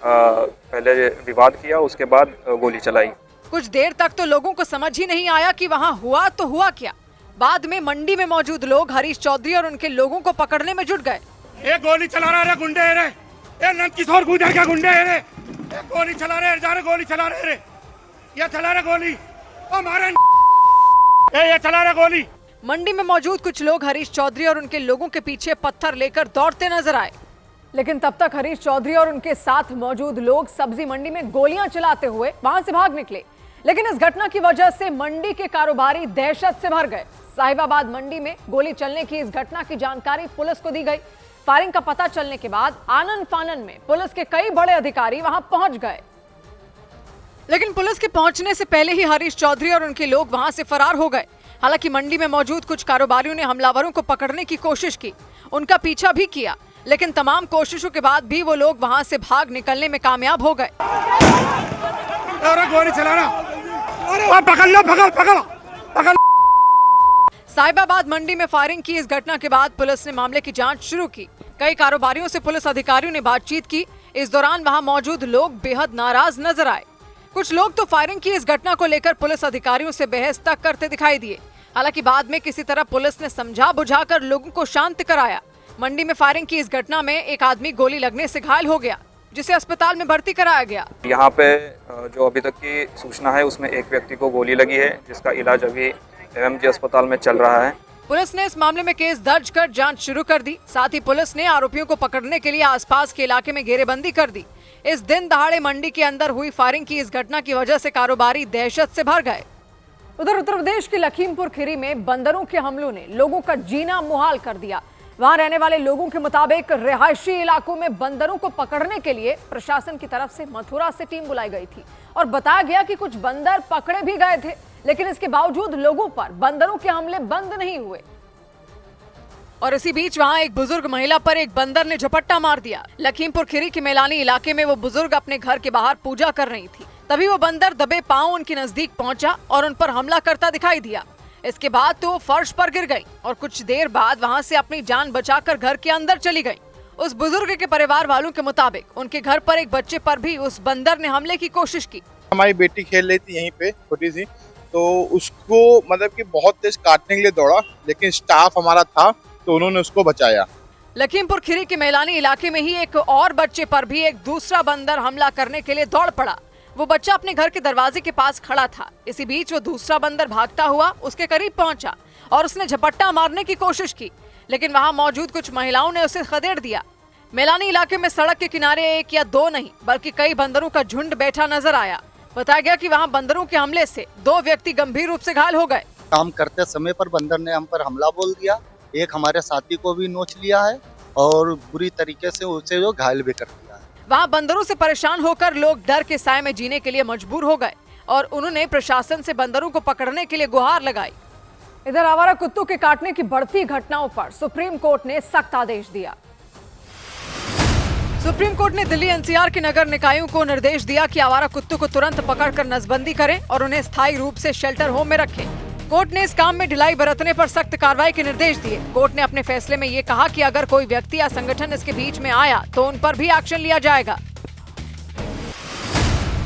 पहले विवाद किया, उसके बाद गोली चलाई। कुछ देर तक तो लोगों को समझ ही नहीं आया कि वहाँ हुआ तो हुआ क्या। बाद में मंडी में मौजूद लोग हरीश चौधरी और उनके लोगों को पकड़ने में जुट गए। ये गोली चला रहा है गुंडे रे, ये नंदकिशोर गुंडे क्या गुंडे रे, ये गोली चला रहे जा रहे, गोली चला रहे रे, ये चला रहे गोली, ओ मारे ये चला रहे गोली। मंडी में मौजूद कुछ लोग हरीश चौधरी और उनके लोगों के पीछे पत्थर लेकर दौड़ते नजर आए। लेकिन तब तक हरीश चौधरी और उनके साथ मौजूद लोग सब्जी मंडी में गोलियां चलाते हुए वहां से भाग निकले। लेकिन इस घटना की वजह से मंडी के कारोबारी दहशत से भर गए। साहिबाबाद मंडी में गोली चलने की इस घटना की जानकारी पुलिस को दी गई। फायरिंग का पता चलने के बाद आनन फानन में पुलिस के कई बड़े अधिकारी वहां पहुंच गए। लेकिन पुलिस के पहुंचने से पहले ही हरीश चौधरी और उनके लोग वहां से फरार हो गए। हालांकि मंडी में मौजूद कुछ कारोबारियों ने हमलावरों को पकड़ने की कोशिश की, उनका पीछा भी किया, लेकिन तमाम कोशिशों के बाद भी वो लोग वहां से भाग निकलने में कामयाब हो गए। गोली चला रहा, पकड़ लो, पकड़। साहिबाबाद मंडी में फायरिंग की इस घटना के बाद पुलिस ने मामले की जांच शुरू की। कई कारोबारियों से पुलिस अधिकारियों ने बातचीत की। इस दौरान वहां मौजूद लोग बेहद नाराज नजर आए। कुछ लोग तो फायरिंग की इस घटना को लेकर पुलिस अधिकारियों से बहस तक करते दिखाई दिए। हालांकि बाद में किसी तरह पुलिस ने समझा बुझाकर लोगों को शांत कराया। मंडी में फायरिंग की इस घटना में एक आदमी गोली लगने से घायल हो गया, जिसे अस्पताल में भर्ती कराया गया। यहाँ पे जो अभी तक की सूचना है उसमें एक व्यक्ति को गोली लगी है, जिसका इलाज अभी एमएमजी अस्पताल में चल रहा है। पुलिस ने इस मामले में केस दर्ज कर जांच शुरू कर दी। साथ ही पुलिस ने आरोपियों को पकड़ने के लिए आसपास के इलाके में घेरेबंदी कर दी। इस दिन दहाड़े मंडी के अंदर हुई फायरिंग की इस घटना की वजह से कारोबारी दहशत से भर गए। उधर उत्तर प्रदेश के लखीमपुर खीरी में बंदरों के हमलों ने लोगों का जीना मुहाल कर दिया। वहां रहने वाले लोगों के मुताबिक रिहायशी इलाकों में बंदरों को पकड़ने के लिए प्रशासन की तरफ से मथुरा से टीम बुलाई गई थी और बताया गया कि कुछ बंदर पकड़े भी गए थे, लेकिन इसके बावजूद लोगों पर बंदरों के हमले बंद नहीं हुए। और इसी बीच वहां एक बुजुर्ग महिला पर एक बंदर ने झपट्टा मार दिया। लखीमपुर खीरी के मैलानी इलाके में वो बुजुर्ग अपने घर के बाहर पूजा कर रही थी। तभी वो बंदर दबे पांव उनके नजदीक पहुंचा और उन पर हमला करता दिखाई दिया। इसके बाद तो फर्श पर गिर गई और कुछ देर बाद वहां से अपनी जान बचाकर घर के अंदर चली गई। उस बुजुर्ग के परिवार वालों के मुताबिक उनके घर पर एक बच्चे पर भी उस बंदर ने हमले की कोशिश की। हमारी बेटी खेल रही थी यहीं पे छोटी सी, तो उसको मतलब कि बहुत तेज काटने के लिए दौड़ा, लेकिन स्टाफ हमारा था तो उन्होंने उसको बचाया। लखीमपुर खीरी के मैलानी इलाके में ही एक और बच्चे पर भी एक दूसरा बंदर हमला करने के लिए दौड़ पड़ा। वो बच्चा अपने घर के दरवाजे के पास खड़ा था। इसी बीच वो दूसरा बंदर भागता हुआ उसके करीब पहुंचा और उसने झपट्टा मारने की कोशिश की, लेकिन वहां मौजूद कुछ महिलाओं ने उसे खदेड़ दिया। मैलानी इलाके में सड़क के किनारे एक या दो नहीं बल्कि कई बंदरों का झुंड बैठा नजर आया। बताया गया कि वहां बंदरों के हमले से 2 व्यक्ति गंभीर रूप से घायल हो गए। काम करते समय पर बंदर ने हम पर हमला बोल दिया। एक हमारे साथी को भी नोच लिया है और बुरी तरीके से उसे जो घायल भी कर दिया है। वहाँ बंदरों से परेशान होकर लोग डर के साए में जीने के लिए मजबूर हो गए और उन्होंने प्रशासन से बंदरों को पकड़ने के लिए गुहार लगाई। इधर आवारा कुत्तों के काटने की बढ़ती घटनाओं पर सुप्रीम कोर्ट ने सख्त आदेश दिया। सुप्रीम कोर्ट ने दिल्ली एनसीआर के नगर निकायों को निर्देश दिया कि आवारा कुत्तों को तुरंत पकड़कर नसबंदी करें और उन्हें स्थायी रूप से शेल्टर होम में रखें। कोर्ट ने इस काम में ढिलाई बरतने पर सख्त कार्रवाई के निर्देश दिए। कोर्ट ने अपने फैसले में ये कहा कि अगर कोई व्यक्ति या संगठन इसके बीच में आया तो उन पर भी एक्शन लिया जाएगा।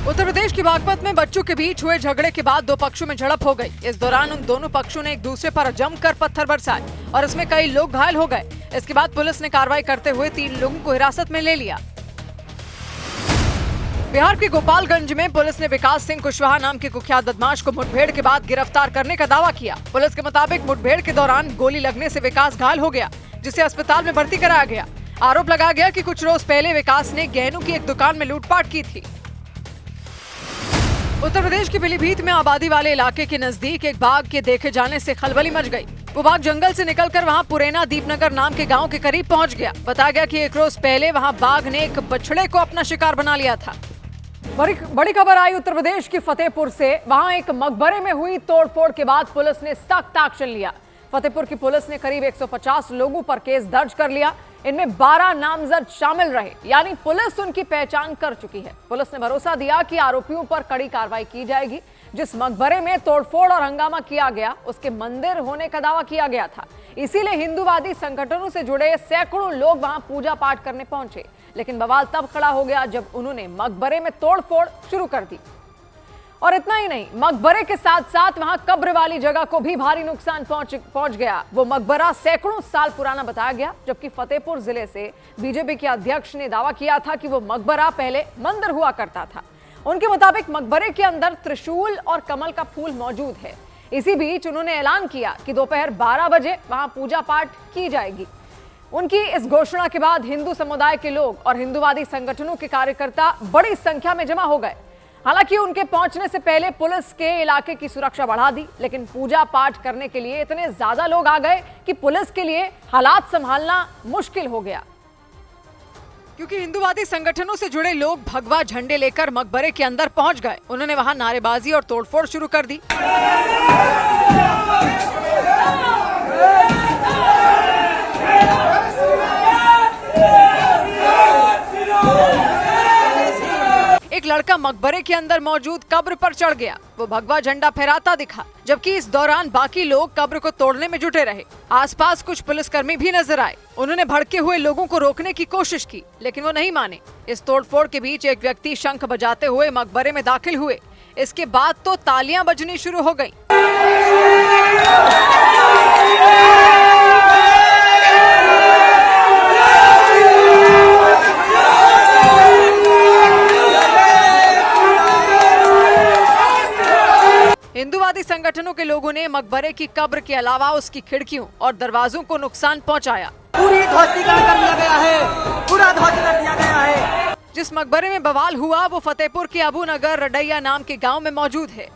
उत्तर प्रदेश के बागपत में बच्चों के बीच हुए झगड़े के बाद दो पक्षों में झड़प हो गई। इस दौरान उन दोनों पक्षों ने एक दूसरे पर जमकर पत्थर बरसाए और इसमें कई लोग घायल हो गए। इसके बाद पुलिस ने कार्रवाई करते हुए 3 लोगों को हिरासत में ले लिया। बिहार के गोपालगंज में पुलिस ने विकास सिंह कुशवाहा नाम के कुख्यात बदमाश को मुठभेड़ के बाद गिरफ्तार करने का दावा किया। पुलिस के मुताबिक मुठभेड़ के दौरान गोली लगने से विकास घायल हो गया, जिसे अस्पताल में भर्ती कराया गया। आरोप लगाया गया कि कुछ रोज पहले विकास ने गहनों की एक दुकान में लूटपाट की थी। उत्तर प्रदेश के पीलीभीत में आबादी वाले इलाके के नजदीक एक बाघ के देखे जाने से खलबली मच गई। वो बाघ जंगल से निकलकर वहां पुरैना दीपनगर नाम के गांव के करीब पहुंच गया। बताया गया कि एक रोज पहले वहां बाघ ने एक बछड़े को अपना शिकार बना लिया था। बड़ी खबर आई उत्तर प्रदेश की फतेहपुर से। वहां एक मकबरे में हुई तोड़फोड़ के बाद पुलिस ने सख्त एक्शन लिया। फतेहपुर की पुलिस ने करीब 150 लोगों पर केस दर्ज कर लिया। इनमें 12 नामजद शामिल रहे, यानी पुलिस उनकी पहचान कर चुकी है। पुलिस ने भरोसा दिया कि आरोपियों पर कड़ी कार्रवाई की जाएगी। जिस मकबरे में तोड़फोड़ और हंगामा किया गया, उसके मंदिर होने का दावा किया गया था। इसीलिए हिंदूवादी संगठनों से जुड़े सैकड़ों लोग वहां पूजा पाठ करने पहुंचे। लेकिन बवाल तब खड़ा हो गया जब उन्होंने मकबरे में तोड़फोड़ शुरू कर दी। और इतना ही नहीं, मकबरे के साथ साथ वहां कब्र वाली जगह को भी भारी नुकसान पहुंच गया। वो मकबरा सैकड़ों साल पुराना बताया गया, जबकि फतेहपुर जिले से बीजेपी के अध्यक्ष ने दावा किया था कि वो मकबरा पहले मंदिर हुआ करता था। उनके मुताबिक मकबरे के अंदर त्रिशूल और कमल का फूल मौजूद है। इसी बीच उन्होंने ऐलान किया कि दोपहर 12 बजे वहां पूजा पाठ की जाएगी। उनकी इस घोषणा के बाद हिंदू समुदाय के लोग और हिंदूवादी संगठनों के कार्यकर्ता बड़ी संख्या में जमा हो गए। हालांकि उनके पहुंचने से पहले पुलिस के इलाके की सुरक्षा बढ़ा दी, लेकिन पूजा पाठ करने के लिए इतने ज्यादा लोग आ गए कि पुलिस के लिए हालात संभालना मुश्किल हो गया। क्योंकि हिंदूवादी संगठनों से जुड़े लोग भगवा झंडे लेकर मकबरे के अंदर पहुंच गए। उन्होंने वहां नारेबाजी और तोड़फोड़ शुरू कर दी। एक लड़का मकबरे के अंदर मौजूद कब्र पर चढ़ गया। वो भगवा झंडा फहराता दिखा, जबकि इस दौरान बाकी लोग कब्र को तोड़ने में जुटे रहे। आसपास कुछ पुलिसकर्मी भी नजर आए। उन्होंने भड़के हुए लोगों को रोकने की कोशिश की, लेकिन वो नहीं माने। इस तोड़फोड़ के बीच एक व्यक्ति शंख बजाते हुए मकबरे में दाखिल हुए। इसके बाद तो तालियां बजनी शुरू हो गई। हिंदूवादी संगठनों के लोगों ने मकबरे की कब्र के अलावा उसकी खिड़कियों और दरवाजों को नुकसान पहुंचाया। पूरी ध्वस्तीकरण कर दिया गया है, पूरा ध्वस्त कर दिया गया है। जिस मकबरे में बवाल हुआ वो फतेहपुर के अबू नगर रडैया नाम के गांव में मौजूद है।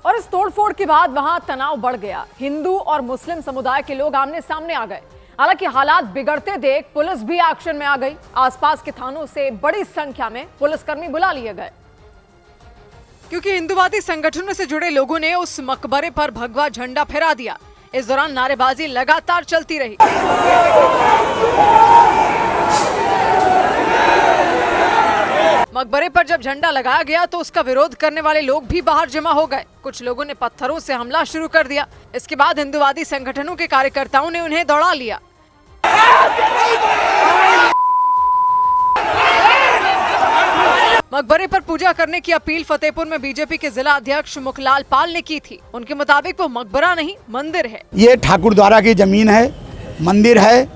और इस तोड़फोड़ के बाद वहां तनाव बढ़ गया। हिंदू और मुस्लिम समुदाय के लोग आमने सामने आ गए। हालांकि हालात बिगड़ते देख पुलिस भी एक्शन में आ गई। आसपास के थानों से बड़ी संख्या में पुलिसकर्मी बुला लिए गए, क्योंकि हिंदूवादी संगठनों से जुड़े लोगों ने उस मकबरे पर भगवा झंडा फहरा दिया। इस दौरान नारेबाजी लगातार चलती रही। मकबरे पर जब झंडा लगाया गया तो उसका विरोध करने वाले लोग भी बाहर जमा हो गए। कुछ लोगों ने पत्थरों से हमला शुरू कर दिया। इसके बाद हिंदूवादी संगठनों के कार्यकर्ताओं ने उन्हें दौड़ा लिया। मकबरे पर पूजा करने की अपील फतेहपुर में बीजेपी के जिला अध्यक्ष मुखलाल पाल ने की थी। उनके मुताबिक वो मकबरा नहीं मंदिर है। ये ठाकुर द्वारा की जमीन है, मंदिर है।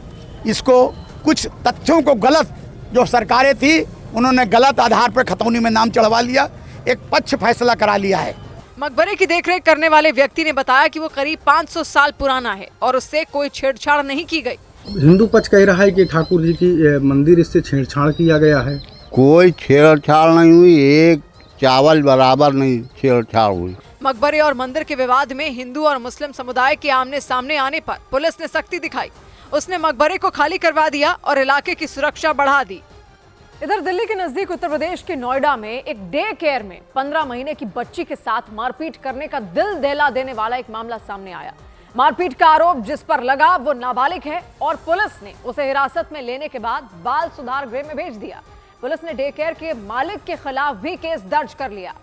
इसको कुछ तथ्यों को गलत जो सरकारें थी उन्होंने गलत आधार पर खतौनी में नाम चढ़वा लिया, एक पक्ष फैसला करा लिया है। मकबरे की देखरेख करने वाले व्यक्ति ने बताया कि वो करीब 500 साल पुराना है और उससे कोई छेड़छाड़ नहीं की गई। हिंदू पक्ष कह रहा है कि ठाकुर जी की मंदिर इससे छेड़छाड़ किया गया है। कोई छेड़छाड़ नहीं हुई, एक चावल बराबर नहीं छेड़छाड़ हुई। मकबरे और मंदिर के विवाद में हिंदू और मुस्लिम समुदाय के आमने सामने आने पर पुलिस ने सख्ती दिखाई। उसने मकबरे को खाली करवा दिया और इलाके की सुरक्षा बढ़ा दी। इधर दिल्ली के नजदीक उत्तर प्रदेश के नोएडा में एक डे केयर में 15 महीने की बच्ची के साथ मारपीट करने का दिल दहला देने वाला एक मामला सामने आया। मारपीट का आरोप जिस पर लगा वो नाबालिग है और पुलिस ने उसे हिरासत में लेने के बाद बाल सुधार गृह में भेज दिया। पुलिस ने डे केयर के मालिक के खिलाफ भी केस दर्ज कर लिया।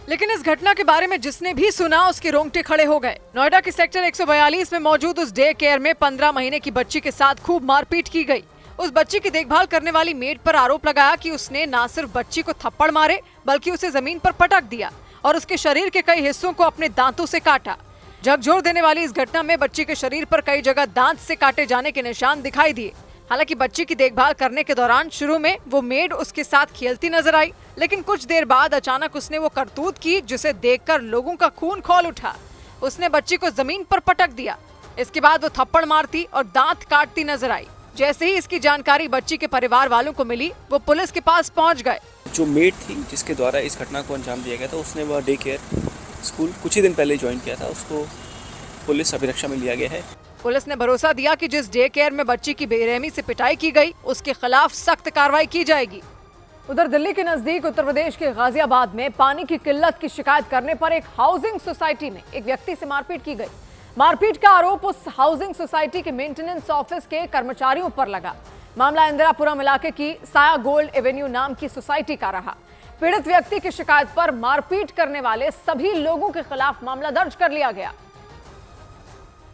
लेकिन इस घटना के बारे में जिसने भी सुना उसके रोंगटे खड़े हो गए। नोएडा के सेक्टर 142 में मौजूद उस डे केयर में 15 महीने की बच्ची के साथ खूब मारपीट की गई। उस बच्ची की देखभाल करने वाली मेड पर आरोप लगाया कि उसने न सिर्फ बच्ची को थप्पड़ मारे बल्कि उसे जमीन पर पटक दिया और उसके शरीर के कई हिस्सों को अपने दांतों से काटा। झकझोर देने वाली इस घटना में बच्ची के शरीर पर कई जगह दांत से काटे जाने के निशान दिखाई दिए। हालांकि बच्ची की देखभाल करने के दौरान शुरू में वो मेड उसके साथ खेलती नजर आई, लेकिन कुछ देर बाद अचानक उसने वो करतूत की जिसे देखकर लोगों का खून खौल उठा। उसने बच्ची को जमीन पर पटक दिया। इसके बाद वो थप्पड़ मारती और दांत काटती नजर आई। जैसे ही इसकी जानकारी बच्ची के परिवार वालों को मिली, वो पुलिस के पास पहुंच गए। जो मेड थी जिसके द्वारा इस घटना को अंजाम दिया गया था, उसने वह डे केयर स्कूल कुछ ही दिन पहले ज्वाइन किया था। उसको पुलिस अभिरक्षा में लिया गया है। पुलिस ने भरोसा दिया कि जिस डे केयर में बच्ची की बेरहमी से पिटाई की गई, उसके खिलाफ सख्त कार्रवाई की जाएगी। उधर दिल्ली के नजदीक उत्तर प्रदेश के गाजियाबाद में पानी की किल्लत की शिकायत करने पर एक हाउसिंग सोसाइटी में एक व्यक्ति से मारपीट की गई। मारपीट का आरोप उस हाउसिंग सोसाइटी के मेंटेनेंस ऑफिस के कर्मचारियों पर लगा। मामला इंदिरापुरम इलाके की साया गोल्ड एवेन्यू नाम की सोसाइटी का रहा। पीड़ित व्यक्ति की शिकायत पर मारपीट करने वाले सभी लोगों के खिलाफ मामला दर्ज कर लिया गया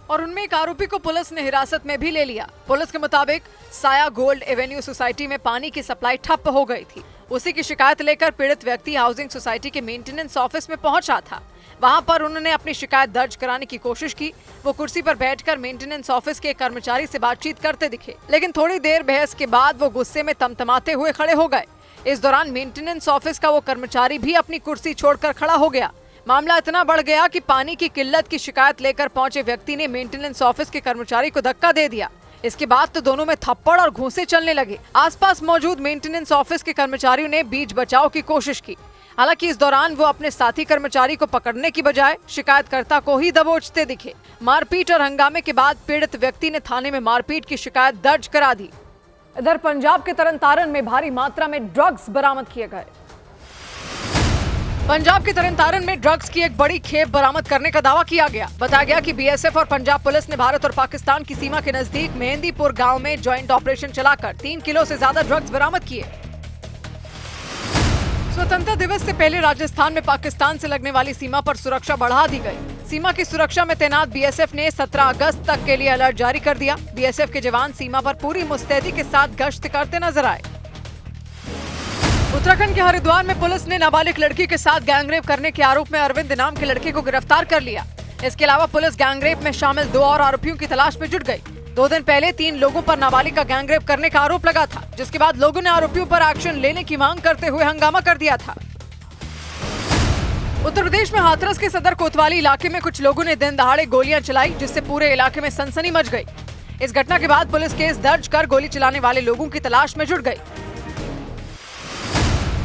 और उनमें एक आरोपी को पुलिस ने हिरासत में भी ले लिया। पुलिस के मुताबिक साया गोल्ड एवेन्यू सोसाइटी में पानी की सप्लाई ठप हो गई थी। उसी की शिकायत लेकर पीड़ित व्यक्ति हाउसिंग सोसाइटी के मेंटेनेंस ऑफिस में पहुंचा था। वहां पर उन्होंने अपनी शिकायत दर्ज कराने की कोशिश की। वो कुर्सी पर बैठकर मेंटेनेंस ऑफिस के कर्मचारी से बातचीत करते दिखे, लेकिन थोड़ी देर बहस के बाद वो गुस्से में तमतमाते हुए खड़े हो गए। इस दौरान मेंटेनेंस ऑफिस का वो कर्मचारी भी अपनी कुर्सी छोड़कर खड़ा हो गया। मामला इतना बढ़ गया कि पानी की किल्लत की शिकायत लेकर पहुंचे व्यक्ति ने मेंटेनेंस ऑफिस के कर्मचारी को धक्का दे दिया। इसके बाद तो दोनों में थप्पड़ और घूंसे चलने लगे। आसपास मौजूद मेंटेनेंस ऑफिस के कर्मचारियों ने बीच बचाव की कोशिश की। हालांकि इस दौरान वो अपने साथी कर्मचारी को पकड़ने की बजाय शिकायतकर्ता को ही दबोचते दिखे। मारपीट और हंगामे के बाद पीड़ित व्यक्ति ने थाने में मारपीट की शिकायत दर्ज करा दी। इधर पंजाब के तरनतारन में भारी मात्रा में ड्रग्स बरामद किए गए। पंजाब के तरनतारन में ड्रग्स की एक बड़ी खेप बरामद करने का दावा किया गया। बताया गया कि बीएसएफ और पंजाब पुलिस ने भारत और पाकिस्तान की सीमा के नजदीक मेहंदीपुर गांव में ज्वाइंट ऑपरेशन चलाकर 3 किलो से ज्यादा ड्रग्स बरामद किए। स्वतंत्रता दिवस से पहले राजस्थान में पाकिस्तान से लगने वाली सीमा पर सुरक्षा बढ़ा दी गई। सीमा की सुरक्षा में तैनात बीएसएफ ने 17 अगस्त तक के लिए अलर्ट जारी कर दिया। बीएसएफ के जवान सीमा पर पूरी मुस्तैदी के साथ गश्त करते नजर आए। उत्तराखंड के हरिद्वार में पुलिस ने नाबालिग लड़की के साथ गैंगरेप करने के आरोप में अरविंद नाम के लड़के को गिरफ्तार कर लिया। इसके अलावा पुलिस गैंगरेप में शामिल 2 और आरोपियों की तलाश में जुट गई। 2 दिन पहले 3 लोगों पर नाबालिग का गैंगरेप करने का आरोप लगा था, जिसके बाद लोगों ने आरोपियों पर एक्शन लेने की मांग करते हुए हंगामा कर दिया था। उत्तर प्रदेश में हाथरस के सदर कोतवाली इलाके में कुछ लोगों ने दिन दहाड़े गोलियां चलाई, जिससे पूरे इलाके में सनसनी मच गई। इस घटना के बाद पुलिस केस दर्ज कर गोली चलाने वाले लोगों की तलाश में जुट गई।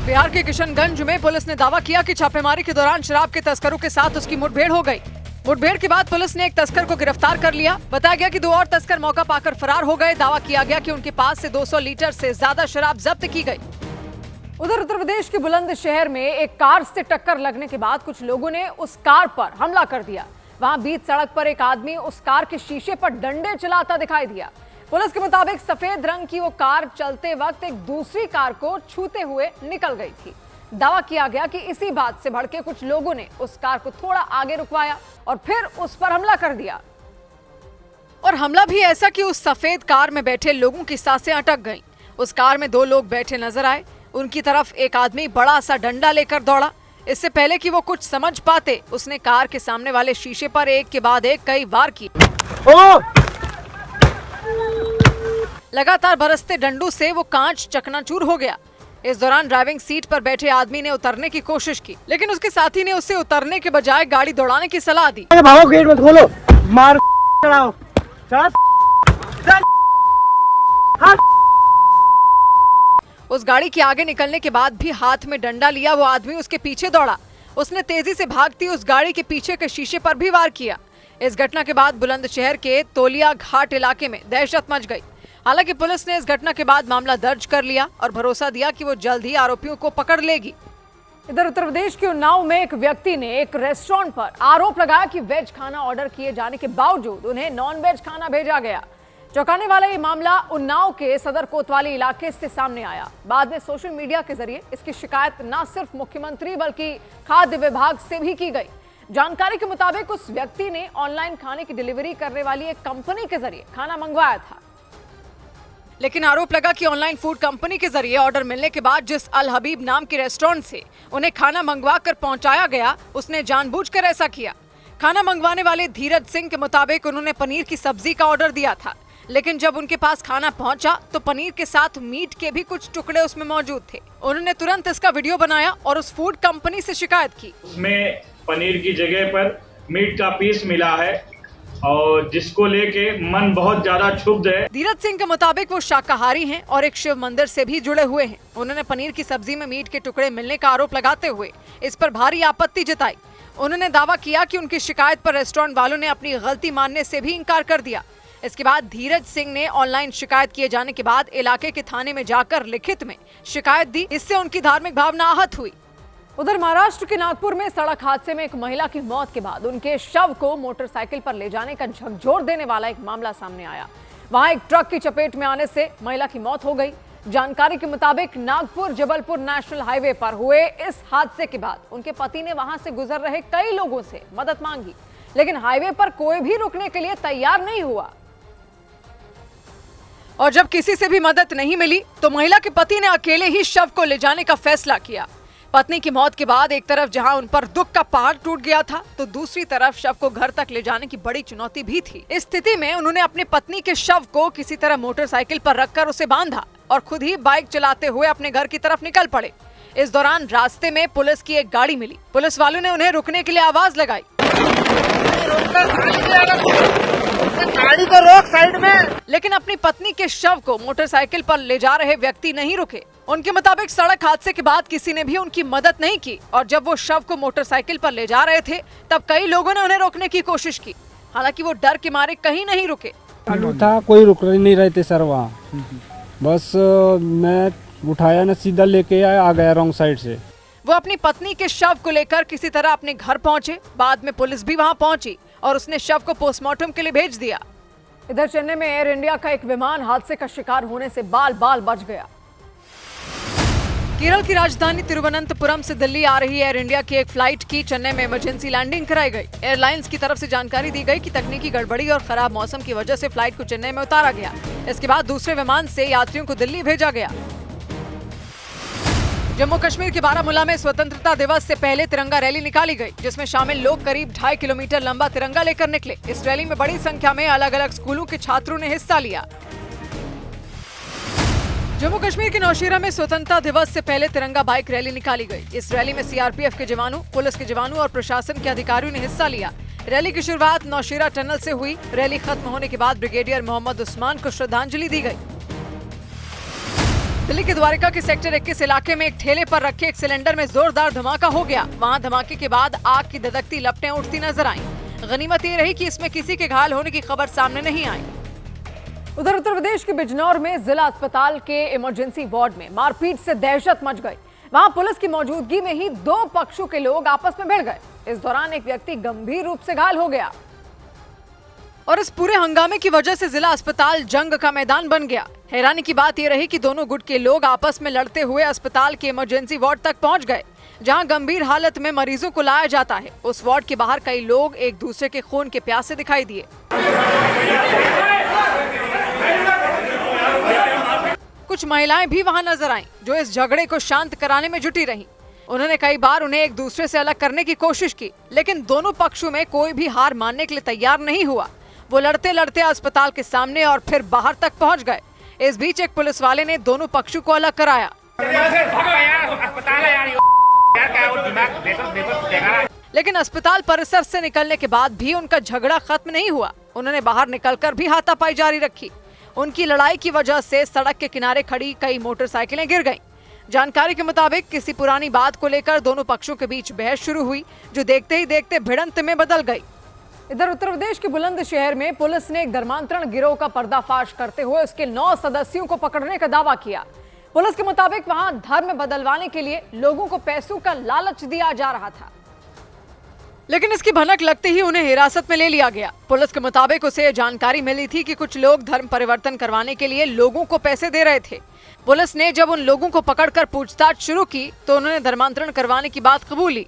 बिहार के किशनगंज में पुलिस ने दावा किया कि छापेमारी के दौरान शराब के तस्करों के साथ उसकी मुठभेड़ हो गई। मुठभेड़ के बाद पुलिस ने एक तस्कर को गिरफ्तार कर लिया। बताया गया कि 2 और तस्कर मौका पाकर फरार हो गए। दावा किया गया कि उनके पास से 200 लीटर से ज्यादा शराब जब्त की गई। उधर उत्तर प्रदेश के बुलंदशहर में एक कार से टक्कर लगने के बाद कुछ लोगों ने उस कार पर हमला कर दिया। वहां बीच सड़क पर एक आदमी उस कार के शीशे पर डंडे चलाता दिखाई दिया। पुलिस के मुताबिक सफेद रंग की वो कार चलते वक्त एक दूसरी कार को छूते हुए निकल गई थी। दावा किया गया कि इसी बात से भड़के कुछ लोगों ने उस कार को थोड़ा आगे रुकवाया और फिर उस पर हमला कर दिया। और हमला भी ऐसा कि उस सफेद कार में बैठे लोगों की सांसें अटक गईं। उस कार में 2 लोग बैठे नजर आए। उनकी तरफ एक आदमी बड़ा सा डंडा लेकर दौड़ा। इससे पहले कि वो कुछ समझ पाते, उसने कार के सामने वाले शीशे पर एक के बाद एक कई वार किए। लगातार बरसते डंडों से वो कांच चकनाचूर हो गया। इस दौरान ड्राइविंग सीट पर बैठे आदमी ने उतरने की कोशिश की, लेकिन उसके साथी ने उसे उतरने के बजाय गाड़ी दौड़ाने की सलाह दी। भागो, गेट मत खोलो, मार चढ़ाओ, उस गाड़ी के आगे निकलने के बाद भी हाथ में डंडा लिया वो आदमी उसके पीछे दौड़ा। उसने तेजी से भागती उस गाड़ी के पीछे के शीशे पर भी वार किया। इस घटना के बाद बुलंदशहर के तोलिया घाट इलाके में दहशत मच गई। हालांकि पुलिस ने इस घटना के बाद मामला दर्ज कर लिया और भरोसा दिया कि वो जल्द ही आरोपियों को पकड़ लेगी। इधर उत्तर प्रदेश के उन्नाव में एक व्यक्ति ने एक रेस्टोरेंट पर आरोप लगाया कि वेज खाना ऑर्डर किए जाने के बावजूद उन्हें नॉन वेज खाना भेजा गया। चौंकाने वाला ये मामला उन्नाव के सदर कोतवाली इलाके से सामने आया। बाद में सोशल मीडिया के जरिए इसकी शिकायत न सिर्फ मुख्यमंत्री बल्कि खाद्य विभाग से भी की गई। जानकारी के मुताबिक उस व्यक्ति ने ऑनलाइन खाने की डिलीवरी करने वाली एक कंपनी के जरिए खाना मंगवाया था। लेकिन आरोप लगा कि ऑनलाइन फूड कंपनी के जरिए ऑर्डर मिलने के बाद जिस अल हबीब नाम के रेस्टोरेंट से उन्हें खाना मंगवा कर पहुंचाया गया, उसने जानबूझकर ऐसा किया। खाना मंगवाने वाले धीरज सिंह के मुताबिक उन्होंने पनीर की सब्जी का ऑर्डर दिया था, लेकिन जब उनके पास खाना पहुंचा तो पनीर के साथ मीट के भी कुछ टुकड़े उसमें मौजूद थे। उन्होंने तुरंत इसका वीडियो बनाया और उस फूड कंपनी से शिकायत की। उसमें पनीर की जगह पर मीट का पीस मिला है और जिसको लेके मन बहुत ज्यादा क्षुब्ध है। धीरज सिंह के मुताबिक वो शाकाहारी हैं और एक शिव मंदिर से भी जुड़े हुए हैं। उन्होंने पनीर की सब्जी में मीट के टुकड़े मिलने का आरोप लगाते हुए इस पर भारी आपत्ति जताई। उन्होंने दावा किया कि उनकी शिकायत पर रेस्टोरेंट वालों ने अपनी गलती मानने से भी इनकार कर दिया। इसके बाद धीरज सिंह ने ऑनलाइन शिकायत किए जाने के बाद इलाके के थाने में जाकर लिखित में शिकायत दी। इससे उनकी धार्मिक भावना आहत हुई। उधर महाराष्ट्र के नागपुर में सड़क हादसे में एक महिला की मौत के बाद उनके शव को मोटरसाइकिल पर ले जाने का झकझोर देने वाला एक मामला सामने आया। वहां एक ट्रक की चपेट में आने से महिला की मौत हो गई। जानकारी के मुताबिक नागपुर जबलपुर नेशनल हाईवे पर हुए इस हादसे के बाद उनके पति ने वहां से गुजर रहे कई लोगों से मदद मांगी, लेकिन हाईवे पर कोई भी रुकने के लिए तैयार नहीं हुआ। और जब किसी से भी मदद नहीं मिली तो महिला के पति ने अकेले ही शव को ले जाने का फैसला किया। पत्नी की मौत के बाद एक तरफ जहां उन पर दुख का पहाड़ टूट गया था, तो दूसरी तरफ शव को घर तक ले जाने की बड़ी चुनौती भी थी। इस स्थिति में उन्होंने अपनी पत्नी के शव को किसी तरह मोटरसाइकिल पर रखकर उसे बांधा और खुद ही बाइक चलाते हुए अपने घर की तरफ निकल पड़े। इस दौरान रास्ते में पुलिस की एक गाड़ी मिली। पुलिस वालों ने उन्हें रुकने के लिए आवाज लगाई। गाड़ी को रोक साइड में। लेकिन अपनी पत्नी के शव को मोटरसाइकिल पर ले जा रहे व्यक्ति नहीं रुके। उनके मुताबिक सड़क हादसे के बाद किसी ने भी उनकी मदद नहीं की और जब वो शव को मोटरसाइकिल पर ले जा रहे थे तब कई लोगों ने उन्हें रोकने की कोशिश की। हालांकि वो डर के मारे कहीं नहीं रुके। था कोई रुक नहीं रहे थे सर वहाँ, बस मैं उठाया ना सीधा लेके आ गया रॉन्ग साइड से। वो अपनी पत्नी के शव को लेकर किसी तरह अपने घर पहुंचे। बाद में पुलिस भी वहां पहुंची और उसने शव को पोस्टमार्टम के लिए भेज दिया। इधर चेन्नई में एयर इंडिया का एक विमान हादसे का शिकार होने से बाल बाल बच गया। केरल की राजधानी तिरुवनंतपुरम से दिल्ली आ रही एयर इंडिया की एक फ्लाइट की चेन्नई में इमरजेंसी लैंडिंग कराई गई। एयरलाइंस की तरफ से जानकारी दी गई कि तकनीकी गड़बड़ी और खराब मौसम की वजह से फ्लाइट को चेन्नई में उतारा गया। इसके बाद दूसरे विमान से यात्रियों को दिल्ली भेजा गया। जम्मू कश्मीर के बारामूला में स्वतंत्रता दिवस से पहले तिरंगा रैली निकाली गई, जिसमें शामिल लोग करीब 2.5 किलोमीटर लंबा तिरंगा लेकर निकले। इस रैली में बड़ी संख्या में अलग अलग स्कूलों के छात्रों ने हिस्सा लिया। जम्मू कश्मीर के नौशेरा में स्वतंत्रता दिवस से पहले तिरंगा बाइक रैली निकाली गई। इस रैली में सीआरपीएफ के जवानों, पुलिस के जवानों और प्रशासन के अधिकारियों ने हिस्सा लिया। रैली की शुरुआत नौशेरा टनल से हुई। रैली खत्म होने के बाद ब्रिगेडियर मोहम्मद उस्मान को श्रद्धांजलि दी गई। दिल्ली के द्वारिका के सेक्टर 21 इलाके में एक ठेले पर रखे एक सिलेंडर में जोरदार धमाका हो गया। वहां धमाके के बाद आग की ददकती लपटें उठती नजर आईं। गनीमत ये रही कि इसमें किसी के घायल होने की खबर सामने नहीं आई। उधर उत्तर प्रदेश के बिजनौर में जिला अस्पताल के इमरजेंसी वार्ड में मारपीट से दहशत मच गई। वहां पुलिस की मौजूदगी में ही दो पक्षों के लोग आपस में भिड़ गए। इस दौरान एक व्यक्ति गंभीर रूप से घायल हो गया और इस पूरे हंगामे की वजह से जिला अस्पताल जंग का मैदान बन गया। हैरानी की बात यह रही कि दोनों गुट के लोग आपस में लड़ते हुए अस्पताल के इमरजेंसी वार्ड तक पहुंच गए, जहां गंभीर हालत में मरीजों को लाया जाता है। उस वार्ड के बाहर कई लोग एक दूसरे के खून के प्यासे दिखाई दिए। कुछ महिलाएं भी वहां नजर आईं, जो इस झगड़े को शांत कराने में जुटी रहीं। उन्होंने कई बार उन्हें एक दूसरे से अलग करने की कोशिश की, लेकिन दोनों पक्षों में कोई भी हार मानने के लिए तैयार नहीं हुआ। वो लड़ते लड़ते अस्पताल के सामने और फिर बाहर तक पहुंच गए। इस बीच एक पुलिस वाले ने दोनों पक्षों को अलग कराया। लेकिन अस्पताल परिसर से निकलने के बाद भी उनका झगड़ा खत्म नहीं हुआ। उन्होंने बाहर निकलकर भी हाथापाई जारी रखी। उनकी लड़ाई की वजह से सड़क के किनारे खड़ी कई मोटरसाइकिलें गिर गईं। जानकारी के मुताबिक किसी पुरानी बात को लेकर दोनों पक्षों के बीच बहस शुरू हुई, जो देखते ही देखते भिड़ंत में बदल गई। इधर उत्तर प्रदेश के बुलंदशहर में पुलिस ने एक धर्मांतरण गिरोह का पर्दाफाश करते हुए उसके 9 सदस्यों को पकड़ने का दावा किया। पुलिस के मुताबिक वहां धर्म बदलवाने के लिए लोगों को पैसों का लालच दिया जा रहा था, लेकिन इसकी भनक लगते ही उन्हें हिरासत में ले लिया गया। पुलिस के मुताबिक उसे जानकारी मिली थी कि कुछ लोग धर्म परिवर्तन करवाने के लिए लोगों को पैसे दे रहे थे। पुलिस ने जब उन लोगों को पकड़कर पूछताछ शुरू की तो उन्होंने धर्मांतरण करवाने की बात कबूली।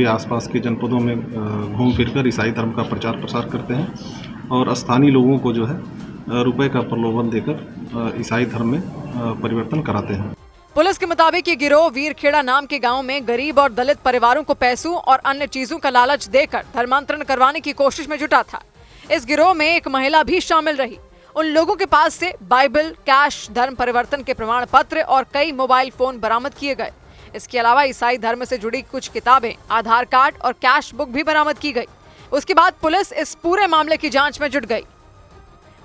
आसपास के जनपदों में घूम फिरकर ईसाई धर्म का प्रचार प्रसार करते हैं और स्थानीय लोगों को जो है रुपए का प्रलोभन देकर ईसाई धर्म में परिवर्तन कराते हैं। पुलिस के मुताबिक ये गिरोह वीरखेड़ा नाम के गांव में गरीब और दलित परिवारों को पैसों और अन्य चीजों का लालच देकर धर्मांतरण करवाने की कोशिश में जुटा था। इस गिरोह में एक महिला भी शामिल रही। उन लोगों के पास से बाइबल, कैश, धर्म परिवर्तन के प्रमाण पत्र और कई मोबाइल फोन बरामद किए गए। इसके अलावा ईसाई धर्म से जुड़ी कुछ किताबें, आधार कार्ड और कैश बुक भी बरामद की गई। उसके बाद पुलिस इस पूरे मामले की जांच में जुट गई।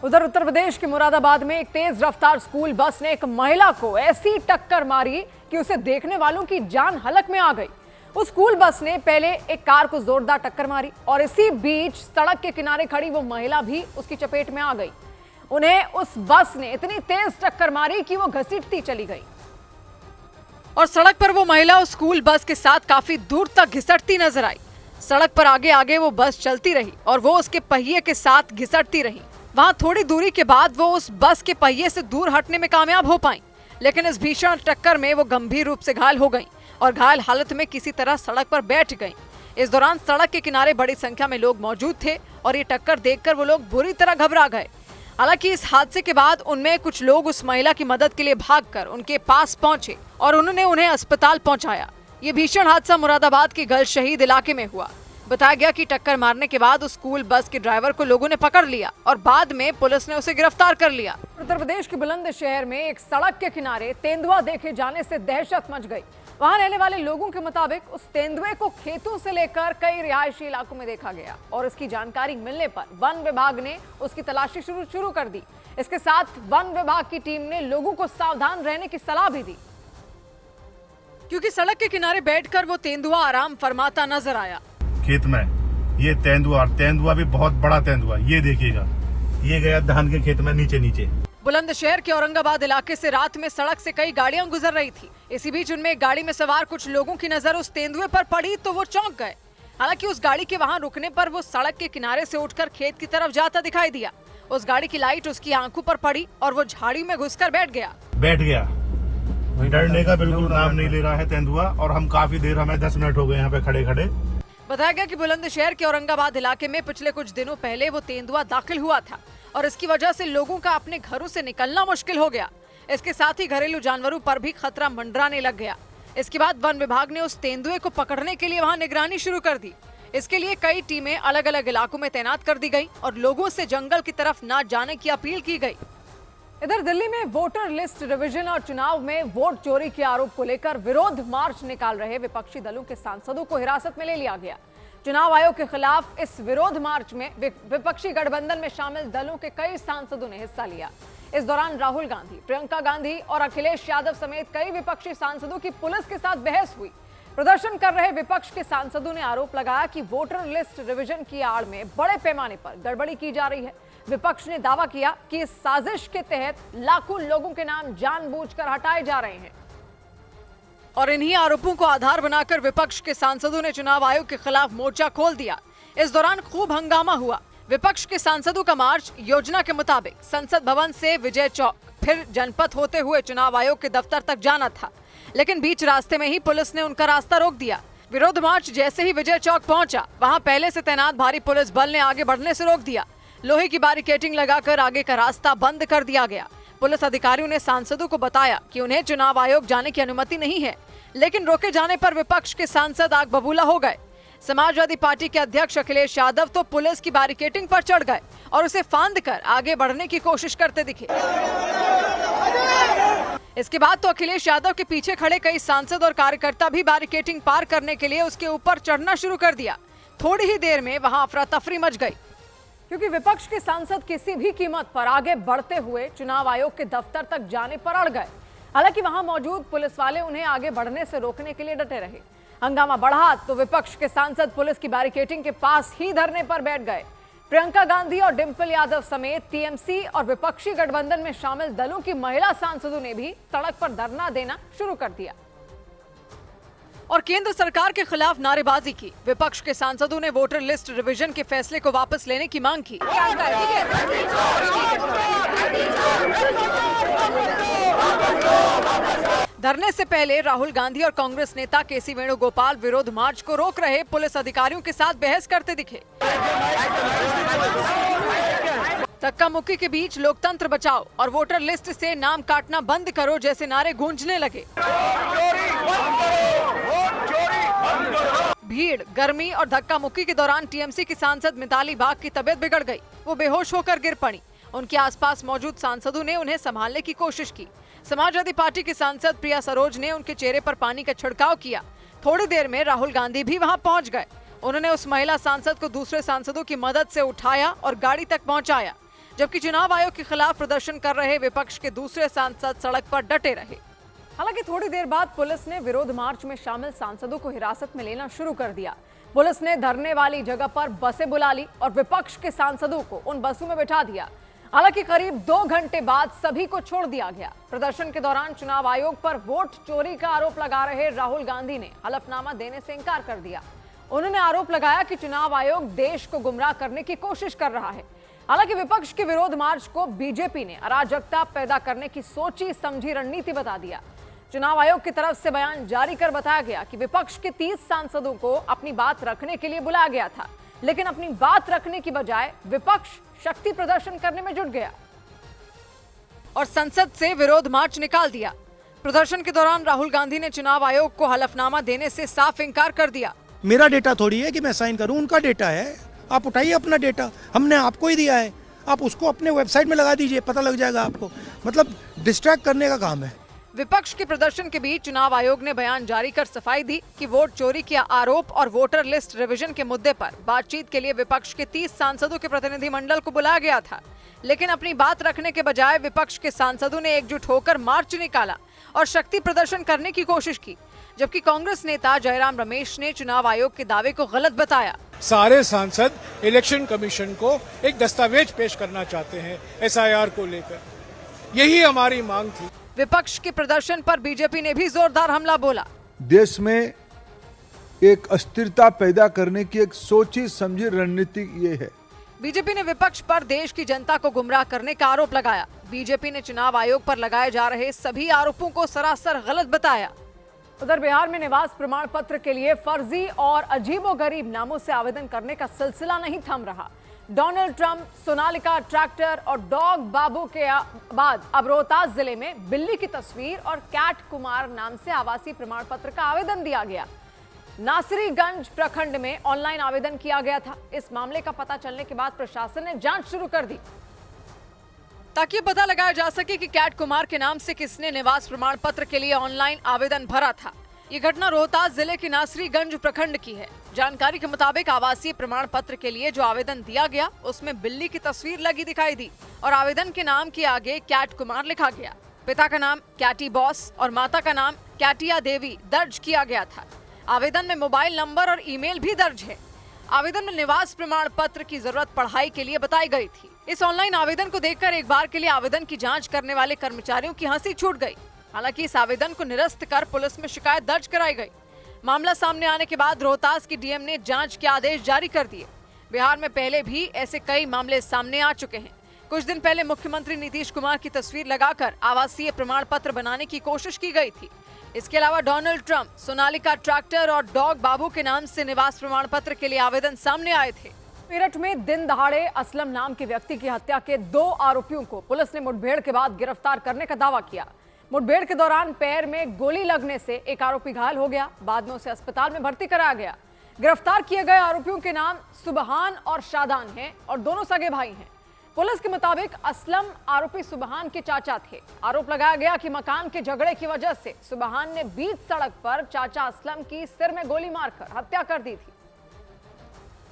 उधर उत्तर प्रदेश के मुरादाबाद में एक तेज रफ्तार स्कूल बस ने एक महिला को ऐसी टक्कर मारी कि उसे देखने वालों की जान हलक में आ गई। उस स्कूल बस ने पहले एक कार को जोरदार टक्कर मारी और इसी बीच सड़क के किनारे खड़ी वो महिला भी उसकी चपेट में आ गई। उन्हें उस बस ने इतनी तेज टक्कर मारी कि वो घसीटती चली गई और सड़क पर वो महिला उस स्कूल बस के साथ काफी दूर तक घिसटती नजर आई। सड़क पर आगे आगे वो बस चलती रही और वो उसके पहिए के साथ घिसटती रही। वहां थोड़ी दूरी के बाद वो उस बस के पहिए से दूर हटने में कामयाब हो पाई, लेकिन इस भीषण टक्कर में वो गंभीर रूप से घायल हो गई और घायल हालत में किसी तरह सड़क पर बैठ गई। इस दौरान सड़क के किनारे बड़ी संख्या में लोग मौजूद थे और ये टक्कर देखकर वो लोग बुरी तरह घबरा गए। हालांकि इस हादसे के बाद उनमें कुछ लोग उस महिला की मदद के लिए भागकर उनके पास पहुंचे और उन्होंने उन्हें अस्पताल पहुंचाया। ये भीषण हादसा मुरादाबाद के गल शहीद इलाके में हुआ। बताया गया कि टक्कर मारने के बाद उस स्कूल बस के ड्राइवर को लोगों ने पकड़ लिया और बाद में पुलिस ने उसे गिरफ्तार कर लिया। उत्तर प्रदेश के बुलंदशहर में एक सड़क के किनारे तेंदुआ देखे जाने से दहशत मच गई। वहां रहने वाले लोगों के मुताबिक उस तेंदुए को खेतों से लेकर कई रिहायशी इलाकों में देखा गया और इसकी जानकारी मिलने पर वन विभाग ने उसकी तलाशी शुरू कर दी। इसके साथ वन विभाग की टीम ने लोगों को सावधान रहने की सलाह भी दी, क्योंकि सड़क के किनारे बैठकर वो तेंदुआ आराम फरमाता नजर आया। खेत में ये तेंदुआ भी बहुत बड़ा तेंदुआ, ये देखिएगा, ये गया धान के खेत में नीचे। बुलंदशहर के औरंगाबाद इलाके से रात में सड़क से कई गाड़ियां गुजर रही थी। इसी बीच उनमें एक गाड़ी में सवार कुछ लोगों की नजर उस तेंदुए पर पड़ी तो वो चौंक गए। हालांकि उस गाड़ी के वहां रुकने पर वो सड़क के किनारे से उठकर खेत की तरफ जाता दिखाई दिया। उस गाड़ी की लाइट उसकी आंखों पर पड़ी और वो झाड़ी में घुसकर बैठ गया। डरने का बिल्कुल नाम नहीं ले रहा है तेंदुआ और हम काफी देर, हमें 10 मिनट हो गए यहाँ पे खड़े। बताया गया कि बुलंदशहर के औरंगाबाद इलाके में पिछले कुछ दिनों पहले वो तेंदुआ दाखिल हुआ था और इसकी वजह से लोगों का अपने घरों से निकलना मुश्किल हो गया। इसके साथ ही घरेलू जानवरों पर भी खतरा मंडराने लग गया। इसके बाद वन विभाग ने उस तेंदुए को पकड़ने के लिए वहां निगरानी शुरू कर दी। इसके लिए कई टीमें अलग अलग इलाकों में तैनात कर दी गई और लोगों से जंगल की तरफ न जाने की अपील की गई। इधर दिल्ली में वोटर लिस्ट रिवीजन और चुनाव में वोट चोरी के आरोप को लेकर विरोध मार्च निकाल रहे विपक्षी दलों के सांसदों को हिरासत में ले लिया गया। चुनाव आयोग के खिलाफ इस विरोध मार्च में विपक्षी गठबंधन में शामिल दलों के कई सांसदों ने हिस्सा लिया। इस दौरान राहुल गांधी, प्रियंका गांधी और अखिलेश यादव समेत कई विपक्षी सांसदों की पुलिस के साथ बहस हुई। प्रदर्शन कर रहे विपक्ष के सांसदों ने आरोप लगाया कि वोटर लिस्ट रिवीजन की आड़ में बड़े पैमाने पर गड़बड़ी की जा रही है। विपक्ष ने दावा किया कि इस साजिश के तहत लाखों लोगों के नाम जानबूझकर हटाए जा रहे हैं और इन्हीं आरोपों को आधार बनाकर विपक्ष के सांसदों ने चुनाव आयोग के खिलाफ मोर्चा खोल दिया। इस दौरान खूब हंगामा हुआ। विपक्ष के सांसदों का मार्च योजना के मुताबिक संसद भवन से विजय चौक, फिर जनपथ होते हुए चुनाव आयोग के दफ्तर तक जाना था, लेकिन बीच रास्ते में ही पुलिस ने उनका रास्ता रोक दिया। विरोध मार्च जैसे ही विजय चौक पहुंचा, वहां पहले से तैनात भारी पुलिस बल ने आगे बढ़ने से रोक दिया। लोहे की बैरिकेडिंग लगाकर आगे का रास्ता बंद कर दिया गया। पुलिस अधिकारियों ने सांसदों को बताया कि उन्हें चुनाव आयोग जाने की अनुमति नहीं है, लेकिन रोके जाने पर विपक्ष के सांसद आग बबूला हो गए। समाजवादी पार्टी के अध्यक्ष अखिलेश यादव तो पुलिस की बैरिकेडिंग पर चढ़ गए और उसे फांद कर आगे बढ़ने की कोशिश करते दिखे। इसके बाद तो अखिलेश यादव के पीछे खड़े कई सांसद और कार्यकर्ता भी बैरिकेडिंग पार करने के लिए उसके ऊपर चढ़ना शुरू कर दिया। थोड़ी ही देर में वहां अफरा तफरी मच गई, क्योंकि विपक्ष के सांसद किसी भी कीमत पर आगे बढ़ते हुए चुनाव आयोग के दफ्तर तक जाने पर अड़ गए। हालांकि वहां मौजूद पुलिस वाले उन्हें आगे बढ़ने से रोकने के लिए डटे रहे। हंगामा बढ़ा तो विपक्ष के सांसद पुलिस की बैरिकेडिंग के पास ही धरने पर बैठ गए। प्रियंका गांधी और डिंपल यादव समेत टीएमसी और विपक्षी गठबंधन में शामिल दलों की महिला सांसदों ने भी सड़क पर धरना देना शुरू कर दिया और केंद्र सरकार के खिलाफ नारेबाजी की। विपक्ष के सांसदों ने वोटर लिस्ट रिवीजन के फैसले को वापस लेने की मांग की। धरने से पहले राहुल गांधी और कांग्रेस नेता केसी वेणुगोपाल विरोध मार्च को रोक रहे पुलिस अधिकारियों के साथ बहस करते दिखे। धक्का मुक्की के बीच लोकतंत्र बचाओ और वोटर लिस्ट से नाम काटना बंद करो जैसे नारे गूंजने लगे। भीड़, गर्मी और धक्का मुक्की के दौरान टीएमसी की सांसद मिताली बाग की तबीयत बिगड़ गई। वो बेहोश होकर गिर पड़ी। उनके आसपास मौजूद सांसदों ने उन्हें संभालने की कोशिश की। समाजवादी पार्टी की सांसद प्रिया सरोज ने उनके चेहरे पर पानी का छिड़काव किया। थोड़ी देर में राहुल गांधी भी वहां पहुंच गए। उन्होंने उस महिला सांसद को दूसरे सांसदों की मदद से उठाया और गाड़ी तक पहुंचाया, जबकि चुनाव आयोग के खिलाफ प्रदर्शन कर रहे विपक्ष के दूसरे सांसद सड़क पर डटे रहे। हालांकि थोड़ी देर बाद पुलिस ने विरोध मार्च में शामिल सांसदों को हिरासत में लेना शुरू कर दिया। पुलिस ने धरने वाली जगह पर बसें बुला ली और विपक्ष के सांसदों को उन बसों में बिठा दिया। हालांकि करीब 2 घंटे बाद सभी को छोड़ दिया गया। प्रदर्शन के दौरान चुनाव आयोग पर वोट चोरी का आरोप लगा रहे राहुल गांधी ने हलफनामा देने से इनकार कर दिया। उन्होंने आरोप लगाया कि चुनाव आयोग देश को गुमराह करने की कोशिश कर रहा है। हालांकि विपक्ष के विरोध मार्च को बीजेपी ने अराजकता पैदा करने की सोची समझी रणनीति बता दिया। चुनाव आयोग की तरफ से बयान जारी कर बताया गया कि विपक्ष के 30 सांसदों को अपनी बात रखने के लिए बुलाया गया था, लेकिन अपनी बात रखने की बजाय विपक्ष शक्ति प्रदर्शन करने में जुट गया और संसद से विरोध मार्च निकाल दिया। प्रदर्शन के दौरान राहुल गांधी ने चुनाव आयोग को हलफनामा देने से साफ इनकार कर दिया। मेरा डेटा थोड़ी है कि मैं साइन करूं, उनका डेटा है। आप उठाइए अपना डेटा, हमने आपको ही दिया है, आप उसको अपने वेबसाइट में लगा दीजिए, पता लग जाएगा आपको। मतलब डिस्ट्रैक्ट करने का काम है। विपक्ष के प्रदर्शन के बीच चुनाव आयोग ने बयान जारी कर सफाई दी कि वोट चोरी के आरोप और वोटर लिस्ट रिवीजन के मुद्दे पर बातचीत के लिए विपक्ष के 30 सांसदों के प्रतिनिधिमंडल को बुलाया गया था, लेकिन अपनी बात रखने के बजाय विपक्ष के सांसदों ने एकजुट होकर मार्च निकाला और शक्ति प्रदर्शन करने की कोशिश की, जबकि कांग्रेस नेता जयराम रमेश ने चुनाव आयोग के दावे को गलत बताया। सारे सांसद इलेक्शन कमीशन को एक दस्तावेज पेश करना चाहते हैं SIR को लेकर, यही हमारी मांग थी। विपक्ष के प्रदर्शन पर बीजेपी ने भी जोरदार हमला बोला। देश में एक अस्थिरता पैदा करने की एक सोची समझी रणनीति ये है। बीजेपी ने विपक्ष पर देश की जनता को गुमराह करने का आरोप लगाया। बीजेपी ने चुनाव आयोग पर लगाए जा रहे सभी आरोपों को सरासर गलत बताया। उधर बिहार में निवास प्रमाण पत्र के लिए फर्जी और अजीबोगरीब नामों से आवेदन करने का सिलसिला नहीं थम रहा। डोनाल्ड ट्रंप, सोनालिका ट्रैक्टर और डॉग बाबू के बाद अब रोहतास जिले में बिल्ली की तस्वीर और कैट कुमार नाम से आवासीय प्रमाण पत्र का आवेदन दिया गया। नासरीगंज प्रखंड में ऑनलाइन आवेदन किया गया था। इस मामले का पता चलने के बाद प्रशासन ने जांच शुरू कर दी ताकि पता लगाया जा सके कि कैट कुमार के नाम से किसने निवास प्रमाण पत्र के लिए ऑनलाइन आवेदन भरा था। ये घटना रोहतास जिले के नासरीगंज प्रखंड की है। जानकारी के मुताबिक आवासीय प्रमाण पत्र के लिए जो आवेदन दिया गया उसमें बिल्ली की तस्वीर लगी दिखाई दी और आवेदन के नाम के आगे कैट कुमार लिखा गया। पिता का नाम कैटी बॉस और माता का नाम कैटिया देवी दर्ज किया गया था। आवेदन में मोबाइल नंबर और ईमेल भी दर्ज है। आवेदन में निवास प्रमाण पत्र की जरूरत पढ़ाई के लिए बताई गई थी। इस ऑनलाइन आवेदन को देखकर एक बार के लिए आवेदन की जांच करने वाले कर्मचारियों की हंसी छूट गई। हालांकि इस आवेदन को निरस्त कर पुलिस में शिकायत दर्ज कराई गई। मामला सामने आने के बाद रोहतास की डीएम ने जांच के आदेश जारी कर दिए। बिहार में पहले भी ऐसे कई मामले सामने आ चुके हैं। कुछ दिन पहले मुख्यमंत्री नीतीश कुमार की तस्वीर लगाकर आवासीय प्रमाण पत्र बनाने की कोशिश की गई थी। इसके अलावा डोनाल्ड ट्रंप, सोनालिका ट्रैक्टर और डॉग बाबू के नाम से निवास प्रमाण पत्र के लिए आवेदन सामने आए थे। मेरठ में दिन दहाड़े असलम नाम के व्यक्ति की हत्या के 2 आरोपियों को पुलिस ने मुठभेड़ के बाद गिरफ्तार करने का दावा किया। मुठभेड़ के दौरान पैर में गोली लगने से एक आरोपी घायल हो गया। बाद में उसे अस्पताल में भर्ती कराया गया। गिरफ्तार किए गए आरोपियों के नाम सुबहान और शादान हैं और दोनों सगे भाई हैं। पुलिस के मुताबिक असलम आरोपी सुबहान के चाचा थे। आरोप लगाया गया कि मकान के झगड़े की वजह से सुबहान ने बीच सड़क पर चाचा असलम की सिर में गोली मारकर हत्या कर दी थी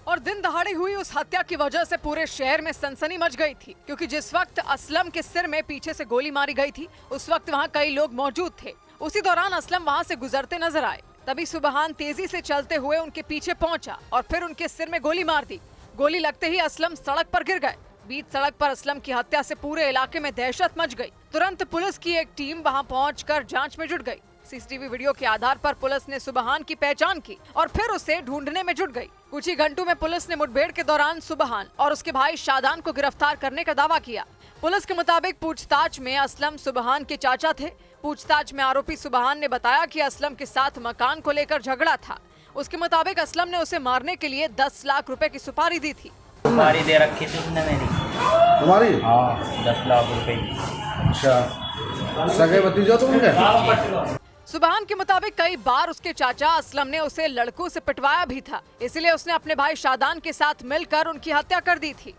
और दिन दहाड़े हुई उस हत्या की वजह से पूरे शहर में सनसनी मच गई थी, क्योंकि जिस वक्त असलम के सिर में पीछे से गोली मारी गई थी उस वक्त वहां कई लोग मौजूद थे। उसी दौरान असलम वहां से गुजरते नजर आए। तभी सुबहान तेजी से चलते हुए उनके पीछे पहुंचा और फिर उनके सिर में गोली मार दी। गोली लगते ही असलम सड़क पर गिर गए। बीच सड़क पर असलम की हत्या से पूरे इलाके में दहशत मच गई। तुरंत पुलिस की एक टीम वहां पहुंचकर जांच में जुट गई। सीसीटीवी वीडियो के आधार पर पुलिस ने सुबहान की पहचान की और फिर उसे ढूंढने में जुट गई। कुछ ही घंटों में पुलिस ने मुठभेड़ के दौरान सुबहान और उसके भाई शादान को गिरफ्तार करने का दावा किया। पुलिस के मुताबिक पूछताछ में असलम सुबहान के चाचा थे। पूछताछ में आरोपी सुबहान ने बताया कि असलम के साथ मकान को लेकर झगड़ा था। उसके मुताबिक असलम ने उसे मारने के लिए 10 लाख रुपए की सुपारी दी थी। बारी दे रखी थी उसने मेरी। तुम्हारी? हाँ, 10 लाख रुपए की। अच्छा, सगे भतीजा तुम उनके? सुबहान के मुताबिक कई बार उसके चाचा असलम ने उसे लड़कों से पिटवाया भी था, इसलिए उसने अपने भाई शादान के साथ मिलकर उनकी हत्या कर दी थी।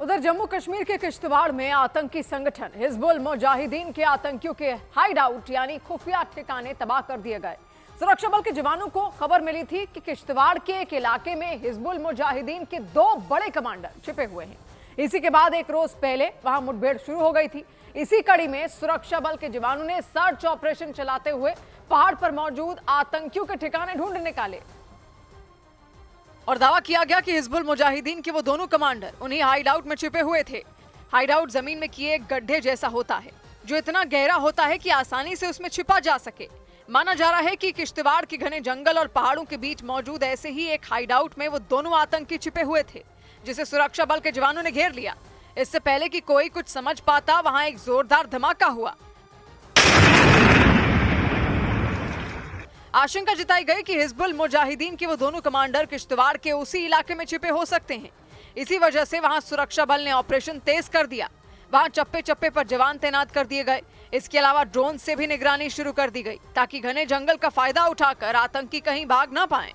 उधर जम्मू कश्मीर के किश्तवाड़ में आतंकी संगठन हिजबुल मुजाहिदीन के आतंकियों के हाइड आउट यानी खुफिया ठिकाने तबाह कर दिए गए। सुरक्षा बल के जवानों को खबर मिली थी कि किश्तवाड़ के एक इलाके में हिजबुल मुजाहिदीन के 2 बड़े कमांडर छिपे हुए हैं। इसी के बाद एक रोज पहले वहां मुठभेड़ शुरू हो गई थी। इसी कड़ी में सुरक्षा बल के जवानों ने सर्च ऑपरेशन चलाते हुए पहाड़ पर मौजूद आतंकियों के ठिकाने ढूंढ निकाले और दावा किया गया कि हिजबुल मुजाहिदीन के वो दोनों कमांडर उन्हीं हाइड आउट में छिपे हुए थे। हाइड आउट जमीन में किए एक गड्ढे जैसा होता है जो इतना गहरा होता है कि आसानी से उसमें छिपा जा सके। माना जा रहा है कि किश्तवाड़ के घने जंगल और पहाड़ों के बीच मौजूद ऐसे ही एक हाइड आउट में वो दोनों आतंकी छिपे हुए थे, जिसे सुरक्षा बल के जवानों ने घेर लिया। इससे पहले कि कोई कुछ समझ पाता, वहां एक जोरदार धमाका हुआ। आशंका जताई गई कि हिजबुल मुजाहिदीन के वो दोनों कमांडर किश्तवाड़ के उसी इलाके में छिपे हो सकते हैं। इसी वजह से वहां सुरक्षा बल ने ऑपरेशन तेज कर दिया। वहां चप्पे चप्पे पर जवान तैनात कर दिए गए। इसके अलावा ड्रोन से भी निगरानी शुरू कर दी गई ताकि घने जंगल का फायदा उठाकर आतंकी कहीं भाग ना पाएं।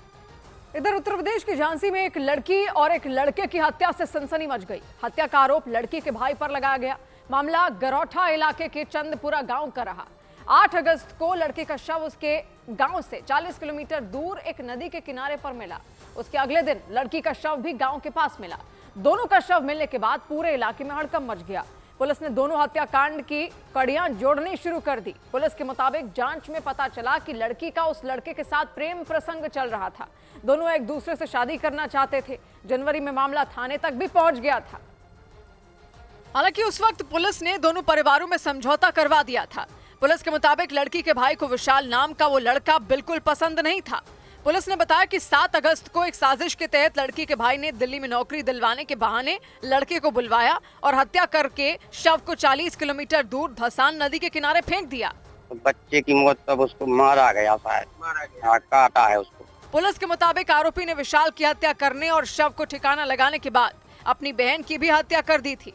इधर उत्तर प्रदेश की झांसी में एक लड़की और एक लड़के की हत्या से सनसनी मच गई। हत्या का आरोप लड़की के भाई पर लगाया गया। मामला गरौठा इलाके के चंदपुरा गांव का रहा। 8 अगस्त को लड़के का शव उसके गांव से 40 किलोमीटर दूर एक नदी के किनारे पर मिला। उसके अगले दिन लड़की का शव भी गांव के पास मिला। दोनों का शव मिलने के बाद पूरे इलाके में हड़कंप मच गया। पुलिस ने दोनों हत्याकांड की कड़ियां जोड़नी शुरू कर दी। पुलिस के मुताबिक जांच में पता चला कि लड़की का उस लड़के के साथ प्रेम प्रसंग चल रहा था। दोनों एक दूसरे से शादी करना चाहते थे। जनवरी में मामला थाने तक भी पहुंच गया था। हालांकि उस वक्त पुलिस ने दोनों परिवारों में समझौता करवा दिया था। पुलिस के मुताबिक लड़की के भाई को विशाल नाम का वो लड़का बिल्कुल पसंद नहीं था। पुलिस ने बताया कि 7 अगस्त को एक साजिश के तहत लड़की के भाई ने दिल्ली में नौकरी दिलवाने के बहाने लड़के को बुलवाया और हत्या करके शव को 40 किलोमीटर दूर धसान नदी के किनारे फेंक दिया। बच्चे की मौत तब उसको मारा गया, शायद काटा है उसको। पुलिस के मुताबिक आरोपी ने विशाल की हत्या करने और शव को ठिकाना लगाने के बाद अपनी बहन की भी हत्या कर दी थी।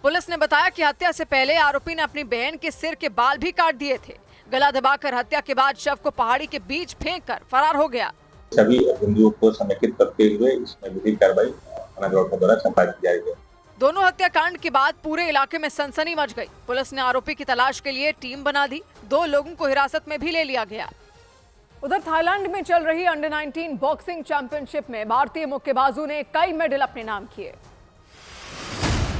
पुलिस ने बताया कि हत्या से पहले आरोपी ने अपनी बहन के सिर के बाल भी काट दिए थे। गला दबाकर हत्या के बाद शव को पहाड़ी के बीच फेंककर फरार हो गया। सभी बिंदुओं को समेकित करते हुए इसमें विधिक कार्रवाई थाना गौरव द्वारा संपादित की जाएगी। दोनों हत्याकांड के बाद पूरे इलाके में सनसनी मच गई। पुलिस ने आरोपी की तलाश के लिए टीम बना दी। 2 लोगों को हिरासत में भी ले लिया गया। उधर थाईलैंड में चल रही अंडर 19 बॉक्सिंग चैंपियनशिप में भारतीय मुक्केबाजों ने कई मेडल अपने नाम किए।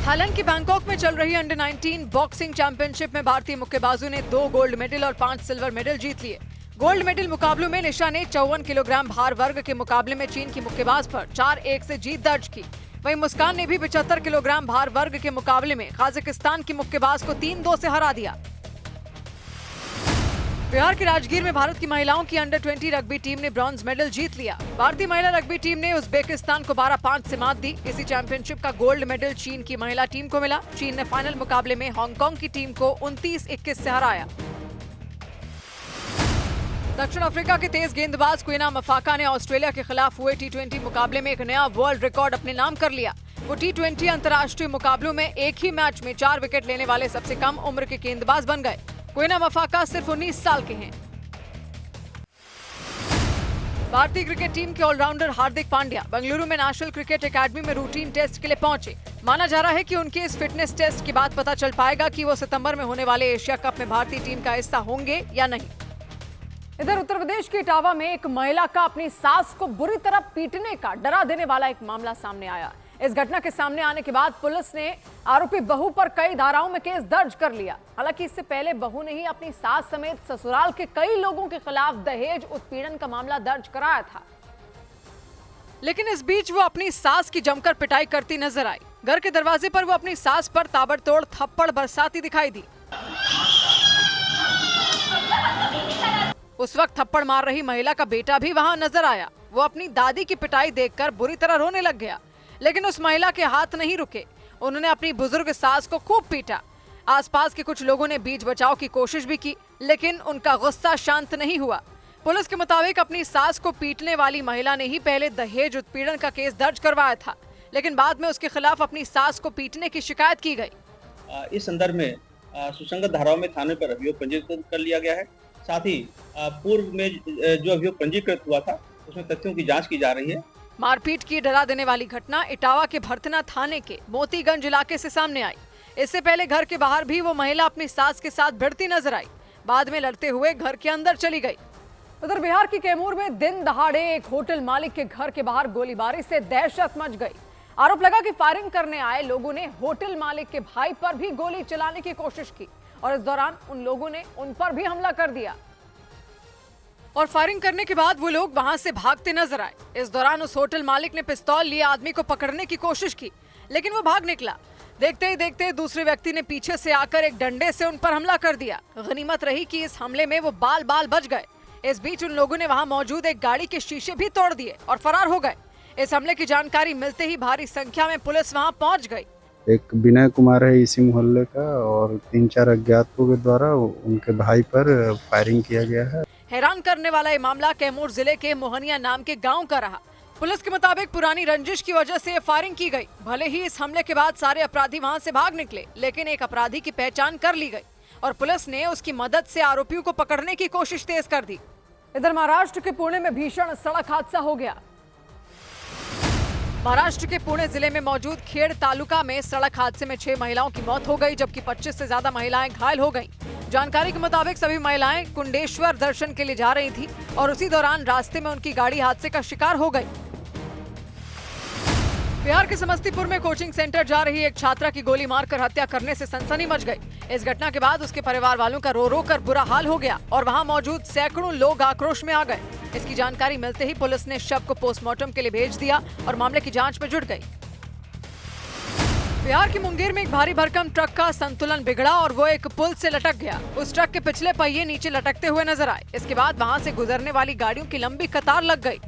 थाईलैंड के बैंकॉक में चल रही अंडर 19 बॉक्सिंग चैंपियनशिप में भारतीय मुक्केबाजों ने 2 गोल्ड मेडल और 5 सिल्वर मेडल जीत लिए। गोल्ड मेडल मुकाबलों में निशा ने 54 किलोग्राम भार वर्ग के मुकाबले में चीन की मुक्केबाज पर 4-1 से जीत दर्ज की। वहीं मुस्कान ने भी 75 किलोग्राम भार वर्ग के मुकाबले में काजाकिस्तान की मुक्केबाज को 3-2 से हरा दिया। बिहार के राजगीर में भारत की महिलाओं की अंडर 20 रग्बी टीम ने ब्रॉन्ज मेडल जीत लिया। भारतीय महिला रग्बी टीम ने उज्बेकिस्तान को 12-5 से मात दी। इसी चैंपियनशिप का गोल्ड मेडल चीन की महिला टीम को मिला। चीन ने फाइनल मुकाबले में हांगकांग की टीम को 29-21 से हराया। दक्षिण अफ्रीका के तेज गेंदबाज क्विना मफाका ने ऑस्ट्रेलिया के खिलाफ हुए T20 मुकाबले में एक नया वर्ल्ड रिकॉर्ड अपने नाम कर लिया। वो T20 अंतर्राष्ट्रीय मुकाबलों में एक ही मैच में 4 विकेट लेने वाले सबसे कम उम्र के गेंदबाज बन गए। क्विना मफाका सिर्फ 19 साल के हैं। भारतीय क्रिकेट टीम के ऑलराउंडर हार्दिक पांड्या बेंगलुरु में नेशनल क्रिकेट एकेडमी में रूटीन टेस्ट के लिए पहुंचे। माना जा रहा है कि उनके इस फिटनेस टेस्ट के बाद पता चल पाएगा कि वो सितंबर में होने वाले एशिया कप में भारतीय टीम का हिस्सा होंगे या नहीं। इधर उत्तर प्रदेश के इटावा में एक महिला का अपनी सास को बुरी तरह पीटने का डरा देने वाला एक मामला सामने आया। इस घटना के सामने आने के बाद पुलिस ने आरोपी बहू पर कई धाराओं में केस दर्ज कर लिया। हालांकि इससे पहले बहू ने ही अपनी सास समेत ससुराल के कई लोगों के खिलाफ दहेज उत्पीड़न का मामला दर्ज कराया था। लेकिन इस बीच वो अपनी सास की जमकर पिटाई करती नजर आई। घर के दरवाजे पर वो अपनी सास पर ताबड़तोड़ थप्पड़ बरसाती दिखाई दी। उस वक्त थप्पड़ मार रही महिला का बेटा भी वहां नजर आया। वो अपनी दादी की पिटाई देखकर बुरी तरह रोने लग गया। लेकिन उस महिला के हाथ नहीं रुके। उन्होंने अपनी बुजुर्ग सास को खूब पीटा। आसपास के कुछ लोगों ने बीच बचाव की कोशिश भी की, लेकिन उनका गुस्सा शांत नहीं हुआ। पुलिस के मुताबिक अपनी सास को पीटने वाली महिला ने ही पहले दहेज उत्पीड़न का केस दर्ज करवाया था। लेकिन बाद में उसके खिलाफ अपनी सास को पीटने की शिकायत की गई। इस संदर्भ में सुसंगत धाराओं में थाने पर अभियोग पंजीकृत कर लिया गया है। साथ ही पूर्व में जो अभियोग पंजीकृत हुआ था उसमें तथ्यों की जांच की जा रही है। मारपीट की डरा देने वाली घटना इटावा के भरतना थाने के मोतीगंज इलाके से सामने आई। इससे पहले घर के बाहर भी वो महिला अपनी सास के साथ भिड़ती नजर आई, बाद में लड़ते हुए घर के अंदर चली गई। उधर बिहार की कैमूर में दिन दहाड़े एक होटल मालिक के घर के बाहर गोलीबारी से दहशत मच गई। आरोप लगा कि फायरिंग करने आए लोगों ने होटल मालिक के भाई पर भी गोली चलाने की कोशिश की और इस दौरान उन लोगों ने उन पर भी हमला कर दिया और फायरिंग करने के बाद वो लोग वहां से भागते नजर आए। इस दौरान उस होटल मालिक ने पिस्तौल लिए आदमी को पकड़ने की कोशिश की, लेकिन वो भाग निकला। देखते ही देखते दूसरे व्यक्ति ने पीछे से आकर एक डंडे से उन पर हमला कर दिया। गनीमत रही कि इस हमले में वो बाल बाल बच गए। इस बीच उन लोगों ने वहां मौजूद एक गाड़ी के शीशे भी तोड़ दिए और फरार हो गए। इस हमले की जानकारी मिलते ही भारी संख्या में पुलिस वहां पहुंच गई। एक विनय कुमार है इसी मोहल्ले का और 3-4 अज्ञातों के द्वारा उनके भाई पर फायरिंग किया गया है। हैरान करने वाला ये मामला कैमूर जिले के मोहनिया नाम के गांव का रहा। पुलिस के मुताबिक पुरानी रंजिश की वजह से फायरिंग की गई। भले ही इस हमले के बाद सारे अपराधी वहां से भाग निकले, लेकिन एक अपराधी की पहचान कर ली गई और पुलिस ने उसकी मदद से आरोपियों को पकड़ने की कोशिश तेज कर दी। इधर महाराष्ट्र के पुणे में भीषण सड़क हादसा हो गया। महाराष्ट्र के पुणे जिले में मौजूद खेड़ तालुका में सड़क हादसे में 6 महिलाओं की मौत हो गई, जबकि 25 से ज्यादा महिलाएं घायल हो गईं। जानकारी के मुताबिक सभी महिलाएं कुंडेश्वर दर्शन के लिए जा रही थी और उसी दौरान रास्ते में उनकी गाड़ी हादसे का शिकार हो गई। बिहार के समस्तीपुर में कोचिंग सेंटर जा रही एक छात्रा की गोली मारकर हत्या करने से सनसनी मच गई। इस घटना के बाद उसके परिवार वालों का रो रो कर बुरा हाल हो गया और वहां मौजूद सैकड़ों लोग आक्रोश में आ गए। इसकी जानकारी मिलते ही पुलिस ने शव को पोस्टमार्टम के लिए भेज दिया और मामले की जांच में जुट गई। बिहार के मुंगेर में एक भारी भरकम ट्रक का संतुलन बिगड़ा और वो एक पुल से लटक गया। उस ट्रक के पिछले पहिए नीचे लटकते हुए नजर आए। इसके बाद वहां से गुजरने वाली गाड़ियों की लंबी कतार लग गई।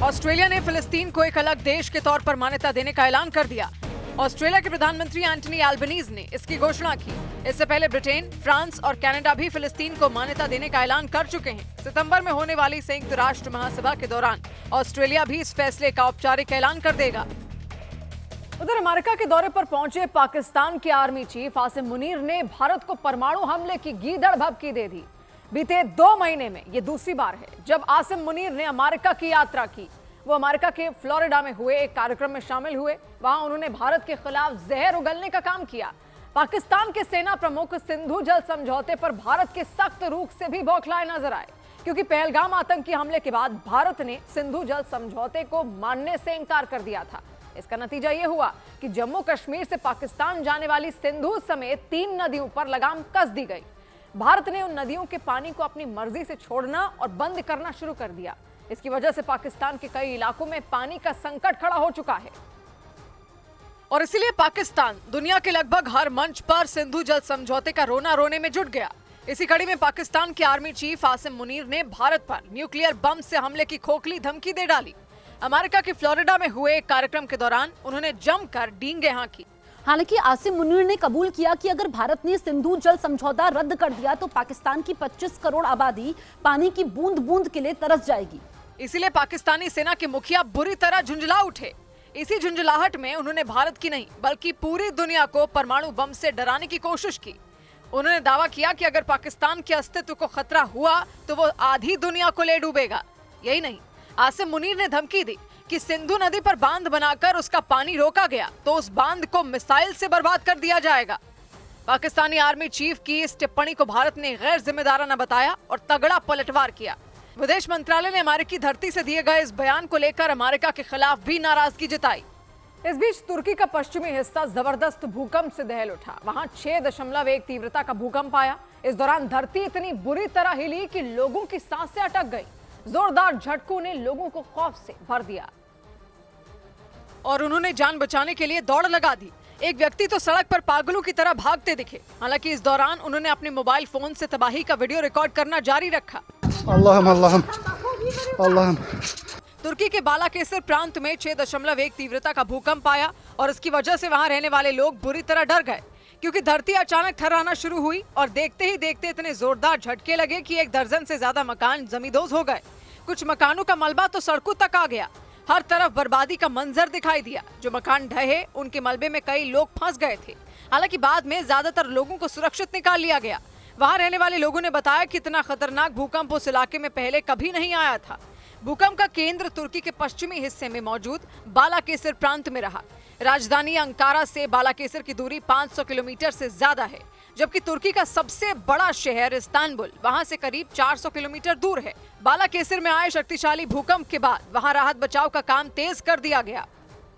ऑस्ट्रेलिया ने फिलिस्तीन को एक अलग देश के तौर पर मान्यता देने का ऐलान कर दिया। ऑस्ट्रेलिया के प्रधानमंत्री एंटनी एल्बनीज ने इसकी घोषणा की। इससे पहले ब्रिटेन, फ्रांस और कनाडा भी फिलिस्तीन को मान्यता देने का ऐलान कर चुके हैं। सितंबर में होने वाली संयुक्त राष्ट्र महासभा के दौरान ऑस्ट्रेलिया भी इस फैसले का औपचारिक ऐलान कर देगा। उधर अमेरिका के दौरे पर पहुंचे पाकिस्तान के आर्मी चीफ आसिम मुनीर ने भारत को परमाणु हमले की गीदड़ भभकी दे दी। बीते 2 महीने में ये दूसरी बार है जब आसिम मुनीर ने अमेरिका की यात्रा की। वो अमेरिका के फ्लोरिडा में हुए एक कार्यक्रम में शामिल हुए। वहां उन्होंने भारत के खिलाफ जहर उगलने का काम किया। पाकिस्तान के सेना प्रमुख सिंधु जल समझौते पर भारत के सख्त रुख से भी बौखलाए नजर आए, क्योंकि पहलगाम आतंकी हमले के बाद भारत ने सिंधु जल समझौते को मानने से इनकार कर दिया था। इसका नतीजा ये हुआ कि जम्मू कश्मीर से पाकिस्तान जाने वाली सिंधु समेत 3 नदियों पर लगाम कस दी गई। भारत ने उन नदियों के पानी को अपनी मर्जी से छोड़ना और बंद करना शुरू कर दिया। इसकी वजह से पाकिस्तान के कई इलाकों में पानी का संकट खड़ा हो चुका है और इसीलिए पाकिस्तान दुनिया के लगभग हर मंच पर सिंधु जल समझौते का रोना रोने में जुट गया। इसी कड़ी में पाकिस्तान के आर्मी चीफ आसिम मुनीर ने भारत पर न्यूक्लियर बम से हमले की खोखली धमकी दे डाली। अमेरिका के फ्लोरिडा में हुए एक कार्यक्रम के दौरान उन्होंने जमकर डींगे हाँकी। हालांकि आसिम मुनीर ने कबूल किया कि अगर भारत ने सिंधु जल समझौता रद्द कर दिया तो पाकिस्तान की 25 करोड़ आबादी पानी की बूंद बूंद के लिए तरस जाएगी। इसीलिए पाकिस्तानी सेना के मुखिया बुरी तरह झुंझला उठे। इसी झुंझलाहट में उन्होंने भारत की नहीं बल्कि पूरी दुनिया को परमाणु बम से डराने की कोशिश की। उन्होंने दावा किया कि अगर पाकिस्तान के अस्तित्व को खतरा हुआ तो वो आधी दुनिया को ले डूबेगा। यही नहीं, आसिम मुनीर ने धमकी दी कि सिंधु नदी पर बांध बनाकर उसका पानी रोका गया तो उस बांध को मिसाइल से बर्बाद कर दिया जाएगा। पाकिस्तानी आर्मी चीफ की इस टिप्पणी को भारत ने गैर जिम्मेदाराना बताया और तगड़ा पलटवार किया। विदेश मंत्रालय ने अमेरिकी धरती से दिए गए इस बयान को लेकर अमेरिका के खिलाफ भी नाराजगी जताई। इस बीच तुर्की का पश्चिमी हिस्सा जबरदस्त भूकंप से दहल उठा। वहां 6.1 तीव्रता का भूकंप आया। इस दौरान धरती इतनी बुरी तरह हिली कि लोगों की सांसें अटक गई। जोरदार झटकों ने लोगों को खौफ से भर दिया और उन्होंने जान बचाने के लिए दौड़ लगा दी। एक व्यक्ति तो सड़क पर पागलों की तरह भागते दिखे। हालांकि इस दौरान उन्होंने अपने मोबाइल फोन से तबाही का वीडियो रिकॉर्ड करना जारी रखा। तुर्की के बालाकेसर प्रांत में 6.1 तीव्रता का भूकंप आया और इसकी वजह से वहां रहने वाले लोग बुरी तरह डर गए, क्योंकि धरती अचानक थर्राना शुरू हुई और देखते ही देखते इतने जोरदार झटके लगे कि 1 दर्जन से ज्यादा मकान जमींदोज हो गए। कुछ मकानों का मलबा तो सड़कों तक आ गया। हर तरफ बर्बादी का मंजर दिखाई दिया। जो मकान ढहे उनके मलबे में कई लोग फंस गए थे। हालांकि बाद में ज्यादातर लोगों को सुरक्षित निकाल लिया गया। वहां रहने वाले लोगों ने बताया कि इतना खतरनाक भूकंप उस इलाके में पहले कभी नहीं आया था। भूकंप का केंद्र तुर्की के पश्चिमी हिस्से में मौजूद बालाकेसिर प्रांत में रहा। राजधानी अंकारा से बालाकेसिर की दूरी 500 किलोमीटर से ज्यादा है, जबकि तुर्की का सबसे बड़ा शहर इस्तांबुल वहां से करीब 400 किलोमीटर दूर है। बालाकेसिर में आए शक्तिशाली भूकंप के बाद वहां राहत बचाव का काम तेज कर दिया गया।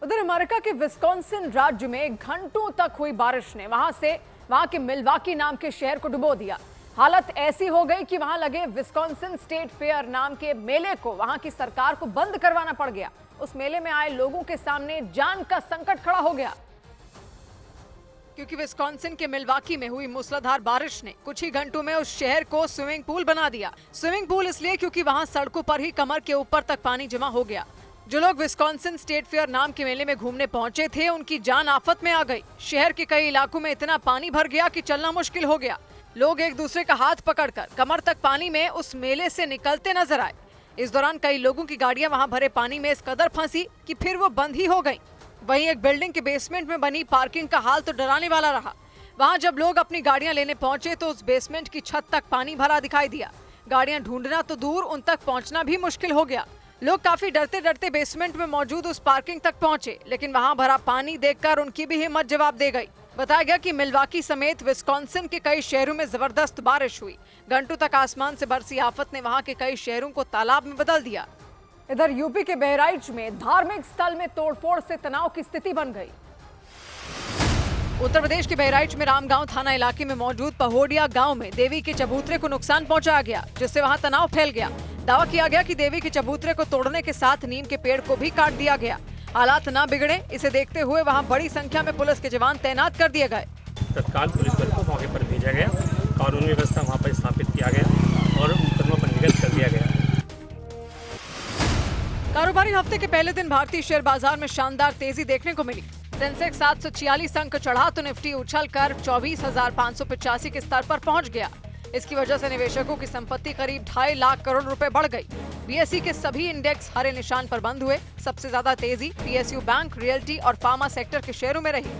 उधर अमेरिका के विस्कॉन्सिन राज्य में घंटों तक हुई बारिश ने वहां के मिल्वाकी नाम के शहर को डुबो दिया। हालत ऐसी हो गई कि वहां लगे विस्कॉन्सिन स्टेट फेयर नाम के मेले को वहां की सरकार को बंद करवाना पड़ गया। उस मेले में आए लोगों के सामने जान का संकट खड़ा हो गया, क्योंकि विस्कॉन्सिन के मिल्वाकी में हुई मूसलाधार बारिश ने कुछ ही घंटों में उस शहर को स्विमिंग पूल बना दिया। स्विमिंग पूल इसलिए क्योंकि वहां सड़कों पर ही कमर के ऊपर तक पानी जमा हो गया। जो लोग विस्कॉन्सिन स्टेट फेयर नाम के मेले में घूमने पहुंचे थे, उनकी जान आफत में आ गई। शहर के कई इलाकों में इतना पानी भर गया कि चलना मुश्किल हो गया। लोग एक दूसरे का हाथ पकड़कर कमर तक पानी में उस मेले से निकलते नजर आए। इस दौरान कई लोगों की गाड़ियां वहां भरे पानी में इस कदर फंसी कि फिर वो बंद ही हो गईं। वहीं एक बिल्डिंग के बेसमेंट में बनी पार्किंग का हाल तो डराने वाला रहा। वहां जब लोग अपनी गाड़ियां लेने पहुंचे तो उस बेसमेंट की छत तक पानी भरा दिखाई दिया। गाड़ियां ढूंढना तो दूर, उन तक पहुंचना भी मुश्किल हो गया। लोग काफी डरते डरते बेसमेंट में मौजूद उस पार्किंग तक पहुंचे, लेकिन वहां भरा पानी देखकर उनकी भी हिम्मत जवाब दे गई। बताया गया कि मिल्वाकी समेत विस्कॉन्सिन के कई शहरों में जबरदस्त बारिश हुई। घंटों तक आसमान से बरसी आफत ने वहां के कई शहरों को तालाब में बदल दिया। इधर यूपी के बहराइच में धार्मिक स्थल में तोड़फोड़ से तनाव की स्थिति बन गई। उत्तर प्रदेश के बहराइच में रामगांव थाना इलाके में मौजूद पहोडिया गांव में देवी के चबूतरे को नुकसान पहुंचाया गया, जिससे वहां तनाव फैल गया। दावा किया गया कि देवी के चबूतरे को तोड़ने के साथ नीम के पेड़ को भी काट दिया गया। हालात न बिगड़े, इसे देखते हुए वहां बड़ी संख्या में पुलिस के जवान तैनात कर दिए गए। तत्काल पुलिस बल को मौके पर भेजा गया, कानून व्यवस्था वहां पर स्थापित किया गया और मुकदमा पंजीकृत कर दिया गया। कारोबारी हफ्ते के पहले दिन भारतीय शेयर बाजार में शानदार तेजी देखने को मिली। सेंसेक्स 746 अंक चढ़ा तो निफ्टी उछलकर 24,585 के स्तर पर पहुंच गया। इसकी वजह से निवेशकों की संपत्ति करीब 2.5 लाख करोड़ रुपए बढ़ गई। बीएसई के सभी इंडेक्स हरे निशान पर बंद हुए। सबसे ज्यादा तेजी पीएसयू बैंक, रियल्टी और फार्मा सेक्टर के शेयरों में रही।